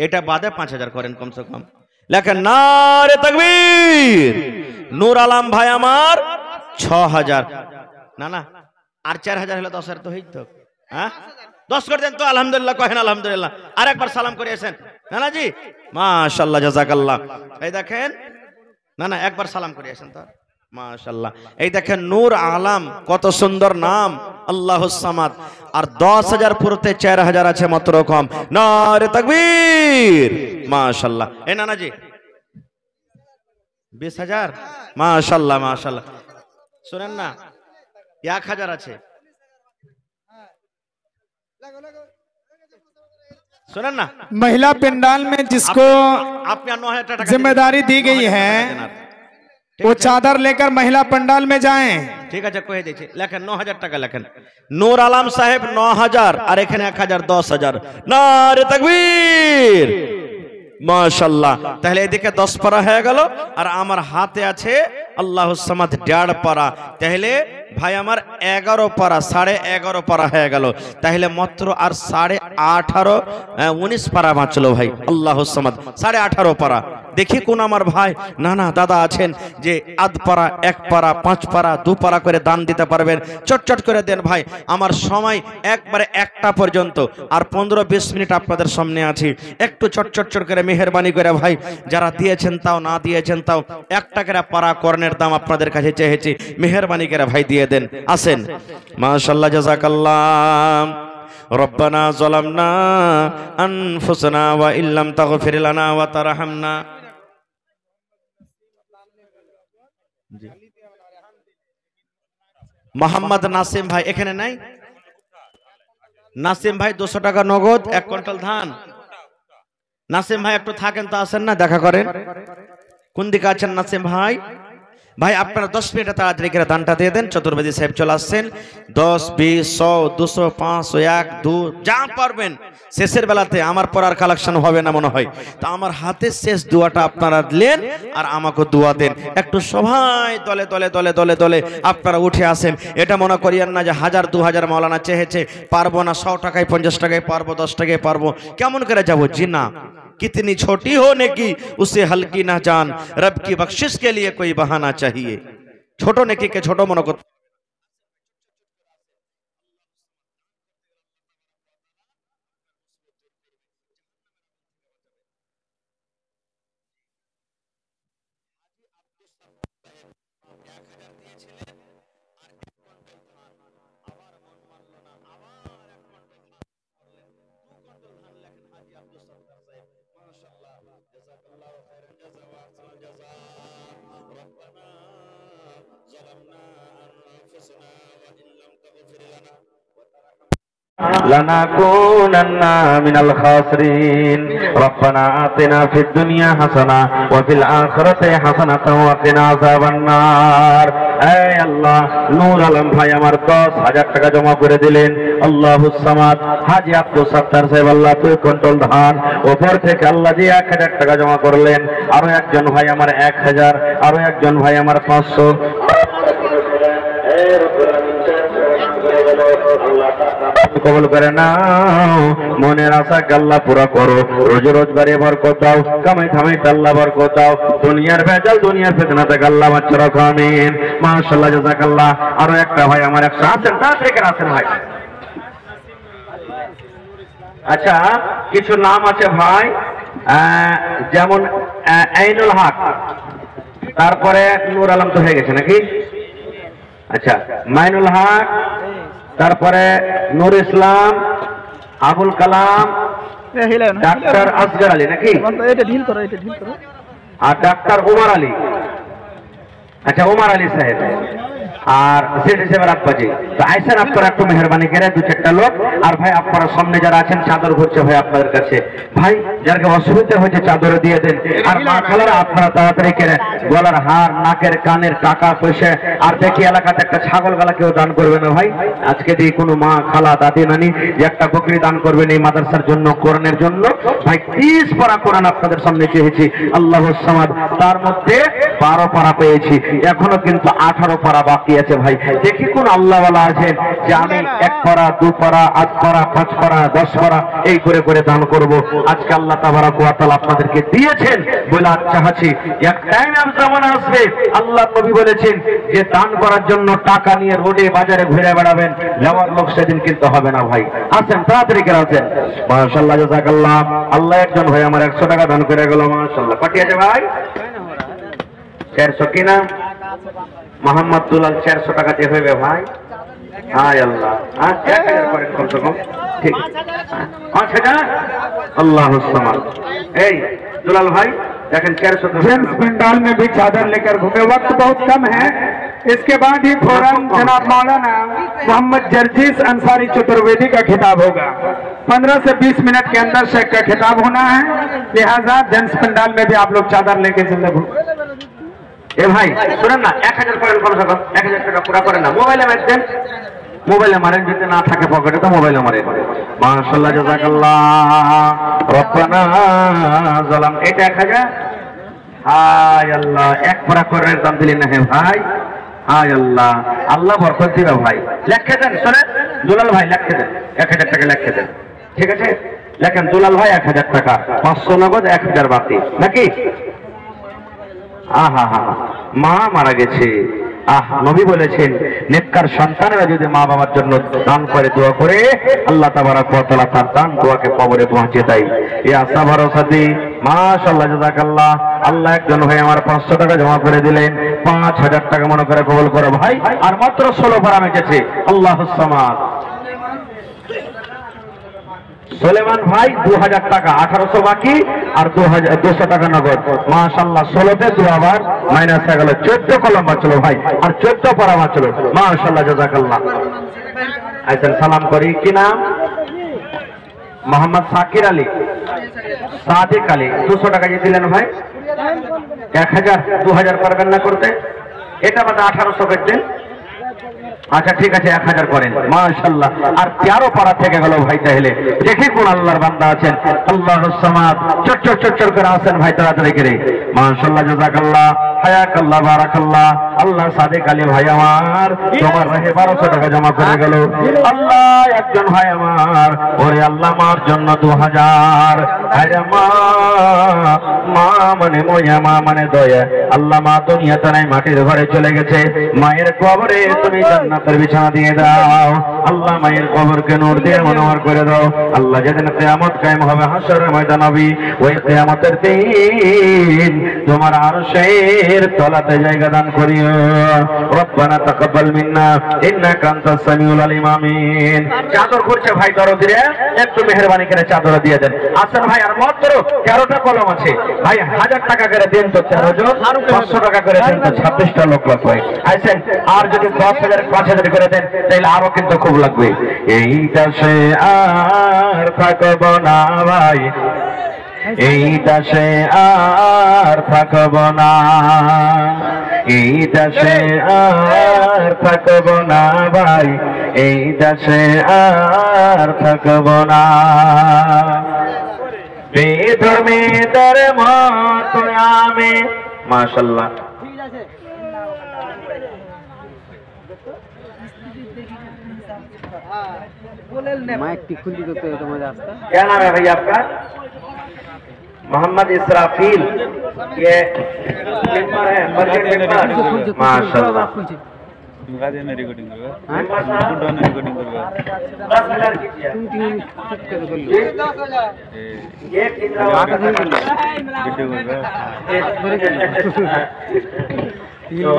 এটা বাদে 5000 করেন কমসে কম। लेकिन नारे तकबीर। नूर आलम भाई আমার 6000 না না আর 4000 হলো 10000 তো হইতো। হ্যাঁ 10 করে দেন তো আলহামদুলিল্লাহ কহেন আলহামদুলিল্লাহ। আরেকবার সালাম করে আসেন না জি মাশাআল্লাহ জাযাকাল্লাহ। এই দেখেন না না একবার সালাম করে আসেন তো মাশাআল্লাহ। এই দেখেন নূর আলম কত সুন্দর নাম, আল্লাহুস সামাদ। আর 10000 পুরোতে 4000 আছে মাত্র কম। নারে তাকবীর মাশাআল্লাহ। এ নানা জি 20000 মাশাআল্লাহ মাশাআল্লাহ। শুনেন না 1000 আছে, सुनन ना। महिला पंडाल में जिसको जिम्मेदारी दी गई है वो चादर लेकर महिला पंडाल में जाएं। ठीक है कोई देखिए लेकिन 9000 টাকা লেখেন। নূর আলম সাহেব 9000 আর এখানে 1000 10000। নারে তাকবীর মাশাআল্লাহ। তাহলে এদিকে 10 পারা হয়ে গেল আর আমার হাতে আছে আল্লাহুস সামাদ 1.5 পারা। তাহলে ভাই আমার 11 পারা 11.5 পারা হয়ে গেল। তাহলে মাত্র আর 18.5 19 পারা বাঁচলো ভাই আল্লাহুস সামাদ 18.5 পারা। দেখি কোন আমার ভাই না না দাদা আছেন যে আধ পারা 1 পারা 5 পারা 2 পারা করে দান দিতে পারবেন, চটচট করে দেন ভাই। আমার সময় একবারে 1টা পর্যন্ত, আর 15-20 মিনিট আপনাদের সামনে আছি। একটু চটচট করে মেহেরবানি করে ভাই, যারা দিয়েছেন তাও না দিয়েছেন তাও 1 টাকা পারা কোরআনের দাম আপনাদের কাছে চেয়েছি, মেহেরবানি করে ভাই দিয়ে দেন। আসেন মাশাআল্লাহ জাযাকাল্লাহ। রব্বানা যালামনা আনফুসানা ওয়া ইল্লাম তাগফির লানা ওয়া তারহামনা। মোহাম্মদ নাসিম ভাই এখানে নাই? নাসিম ভাই 200 টাকা নগদ 1 কুইন্টাল ধান। নাসিম ভাই একটু থাকেন তো, আসেন না দেখা করেন। কোন দিকে আছেন নাসিম ভাই? ভাই আপনারা 10 মিনিটে তাড়াতাড়ি করে দানটা দিয়ে দেন। চতুর্বেদী সাহেব চলে আসছেন। 10 20 100 200 500 1 2 যা পারবেন। শেষের বেলাতে আমার পর আর কালেকশন হবে না মনে হয়, তো আমার হাতে শেষ দোয়াটা আপনারা দিলেন আর আমাকে দোয়া দেন। একটু সবাই দলে দলে দলে দলে দলে আপনারা উঠে আসেন। এটা মনে করিয়েন না যে 1000 2000 মাওলানা চেয়েছে পারবো না, 100 টাকায় 50 টাকায় পারবো, 10 টাকায় পারবো, কেমন করে যাবো? জি না, कितनी छोटी हो नेकी उसे हल्की ना जान, रब की बख्शिश के लिए कोई बहाना चाहिए। छोटो नेकी के छोटो मनो को لنكونن من الخاسرين ربنا آتنا في الدنيا حسنة وفي الآخرة حسنة وقنا عذاب النار। اے اللہ নূর আলম ভাই আমার 10000 টাকা জমা করে দিলেন। আল্লাহুস সামাদ হাজী আব্দুল সত্তার সাহেব আল্লাহ 2 কুইন্টাল ধান, ওপর থেকে আল্লাহ জি 1000 টাকা জমা করলেন। আরো একজন ভাই আমার 1000, আরো একজন ভাই আমার 500। কবুল করে নাও, মনের আশা আল্লাহ পুরা করো, রোজ রোজগারে বরকত দাও, কামাই থামাই আল্লাহ বরকত দাও, দুনিয়ার ভেজাল দুনিয়ার ফিতনা থেকে আল্লাহ বাঁচিয়ে রাখো, আমিন। মাশাআল্লাহ জাযাকাল্লাহ। আরো একটা ভাই আমার 100 আছেন, তাড়াতাড়ি আছেন ভাই। আচ্ছা কিছু নাম আছে ভাই, যেমন আইনুল হক, তারপরে নূর আলম তো হয়ে গেছে নাকি? আচ্ছা, মাইনুল হক, তারপরে নূর ইসলাম, আবুল কালাম, ডাক্তার আসগর আলী নাকি, আর ডাক্তার উমার আলী। আচ্ছা, উমার আলী সাহেব আর সেট হিসেবে আব্বাজি। তো আইসেন আপনারা একটু মেহরবানি করে দু চারটা লোক। আর ভাই আপনারা সামনে যারা আছেন চাদর ঘুরছে ভাই আপনাদের কাছে, ভাই যার অসুবিধা হয়েছে চাদর দিয়ে দেন। আর মা খালারা আপনারা তাড়াতাড়ি করে গলার হার, নাকের কানের টাকা পয়সা, আর দেখি এলাকাতে একটা ছাগল গালা কেউ দান করবে না ভাই। আজকে দিয়ে কোনো মা খালা দাদি নানি যে একটা বকরি দান করবেন এই মাদ্রাসার জন্য, কোরআনের জন্য। ভাই 30 পারা কোরআন আপনাদের সামনে চেয়েছি, আল্লাহুস সামাদ। তার মধ্যে 12 পারা পেয়েছি, এখনো কিন্তু 18 পারা বাকি আছে ভাই। দেখি কোন আল্লাহওয়ালা আছেন যে আমি 1 পারা, 2 পারা, 8 পারা, 5 পারা, 10 পারা এই করে করে দান করব। আজকে আল্লাহ তাবারাক ওয়া তাআলা আপনাদেরকে দিয়েছেন বলে আজ চাচ্ছি এক টাইম এমন জামানা আসবে, আল্লাহ নবী বলেছেন যে দান করার জন্য টাকা নিয়ে রোডে বাজারে ঘুরে বেড়াবেন, যাওয়ার লোক সেদিন কিন্তু হবে না ভাই। আসেন তাড়াতাড়ি করে আসেন। মাশাআল্লাহ, জাযাকাল্লাহ। আল্লাহ একজন ভাই আমার 100 টাকা দান করে গেল, মাশাআল্লাহ। পাঠিয়েছে ভাই 400 কিনা মোহাম্মদ দুলাল 400 টাকা দিয়ে হইবে ভাই। হায় আল্লাহ, 1000 করেন কমসে কম, ঠিক 5000। আল্লাহুস সামাদ। এই दुलाल भाई देखें 400 जेम्स पंडाल में भी चादर लेकर घूमे। वक्त बहुत कम है, इसके बाद ही फौरन जनाब मौलाना मोहम्मद जर्जिस अंसारी चतुर्वेदी का खिताब होगा। 15 से 20 मिनट के अंदर शेख का खिताब होना है, लिहाजा जेम्स पंडाल में भी आप लोग चादर लेके चले घूमे। ए भाई सुनें ना, 1000 करें कम से कम, 1000 টাকা পুরা করেন না। মোবাইলে মার দেন, মোবাইলে মারেন, যদি না থাকে পকেটে তো মোবাইলে মারেন। মাশাআল্লাহ, জাযাকাল্লাহ। রব্বানা যালাম, এটা 1000। হায় আল্লাহ, এক পুরা করেন দাম দিলেন না হে ভাই। হায় আল্লাহ, আল্লাহ বরকত দিবে ভাই। লিখে দেন, শুনেন দুলাল ভাই লিখে দেন, 1000 টাকা লিখে দেন, ঠিক আছে? লেখেন দুলাল ভাই 1000 টাকা, 500 নগদ, 1000 বাকি নাকি? আহা হা, মা মারা গেছে। নবী বলেছেন নেককার সন্তানেরা যদি মা বাবার জন্য দান করে, দোয়া করে, আল্লাহ তাবারাক ওয়া তাআলা তার দান দোয়াকে কবরে পৌঁছে দেয়। এই আশা ভরসাতে মাশাআল্লাহ, জাযাকাল্লাহ। আল্লাহ একজন ভাই আমার 500 টাকা জমা করে দিলেন, 5000 টাকা মনে করে কবুল করো ভাই। আর মাত্র 16 পারা মেটেছে, আল্লাহুস সামাদ। সুলেমান ভাই 2000 টাকা, 1800 বাকি, আর 200 টাকা নগদ। মাশাআল্লাহ, 16তে 2 আবার মাইনাস হয়ে গেল, 14 কলম বাঁচলো ভাই, আর 14 পারা বাঁচলো। মাশাআল্লাহ, জাযাকাল্লাহ। আইছেন সালাম করি, কি নাম? মোহাম্মদ সাকির আলী, সাদিক আলী। 200 টাকা দিয়ে দিলেন ভাই। 1000, 2000 পারবেন না করতে, এটা বাদে 1800 করতেন। আচ্ছা ঠিক আছে, 1000 করেন। মাশাআল্লাহ, আর 13 পারা থেকে গেল ভাই। তাহলে দেখি কোন আল্লাহর বান্দা আছেন, আল্লাহুস সামাদ। চট করে আসেন ভাই, তাড়াতাড়ি করে। মাশাআল্লাহ, জাযাকাল্লাহ, হায়াকাল্লাহ, বারাকাল্লাহ। আল্লাহ সাদিক আলী ভাই আমার তোমার রাহে 1200 টাকা জমা করে গেল। আল্লাহ একজন ভাই আমার, ওরে আল্লাহ মার জন্য 2000। আরে মা, মা মানে ময়া, মা মানে দয়া। আল্লাহ মা দুনিয়াতে নাই, মাটির ঘরে চলে গেছে। মায়ের কবরে তুমি জান্নাতের বিছানা দিয়ে দাও। আল্লাহ মায়ের কবরকে নূর দিয়ে মনোহর করে দাও। আল্লাহ যেদিন কিয়ামত কায়েম হবে হাশরের ময়দান হবে, ওই কিয়ামতের দিন তোমার আরশের তলাতে জায়গা দান করিও। রব্বানা তাকাব্বাল মিন্না ইন্নাকা আনতাস সামিউল আলিম, আমিন। চাদর করছে ভাই দরদিরে, একটু মেহেরবানি করে চাদর দিয়ে দেন। আসেন ভাই, আর মাত্র 13টা কলম আছে ভাই। 1000 টাকা করে দেন তো 13 জন, 500 টাকা করে দেন তো 26টা লোক লাগবে। আসেন, আর যদি 10,000, 5000 করে দেন তাহলে আরো কিন্তু খুব লাগবে। এইটা সে আর থাকব না ভাই, এইটা সে আর থাকব না, এইটা সে আর থাকব না ভাই, এইটা সে আর থাকব না। বেধর্মের মতো আমি। মাশাআল্লাহ, क्या नाम है भैया आपका? मोहम्मद इसराफील। ये मेंबर है, मस्जिद मेंबर। माशाल्लाह, रिकॉर्डिंग करोगे? 10 मिनट कीजिए। तो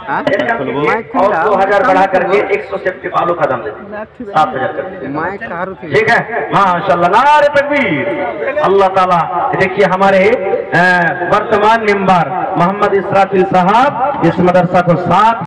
5,000 और 2,000 बढ़ा करके 100 सेफ्टी बालू का दाम दे दीजिए, 7,000 कर दीजिए। ठीक है, माशाअल्लाह, नारे तकबीर। अल्लाह ताला। देखिए हमारे वर्तमान मेंबर मोहम्मद इसराफिल साहब इस मदरसा को 7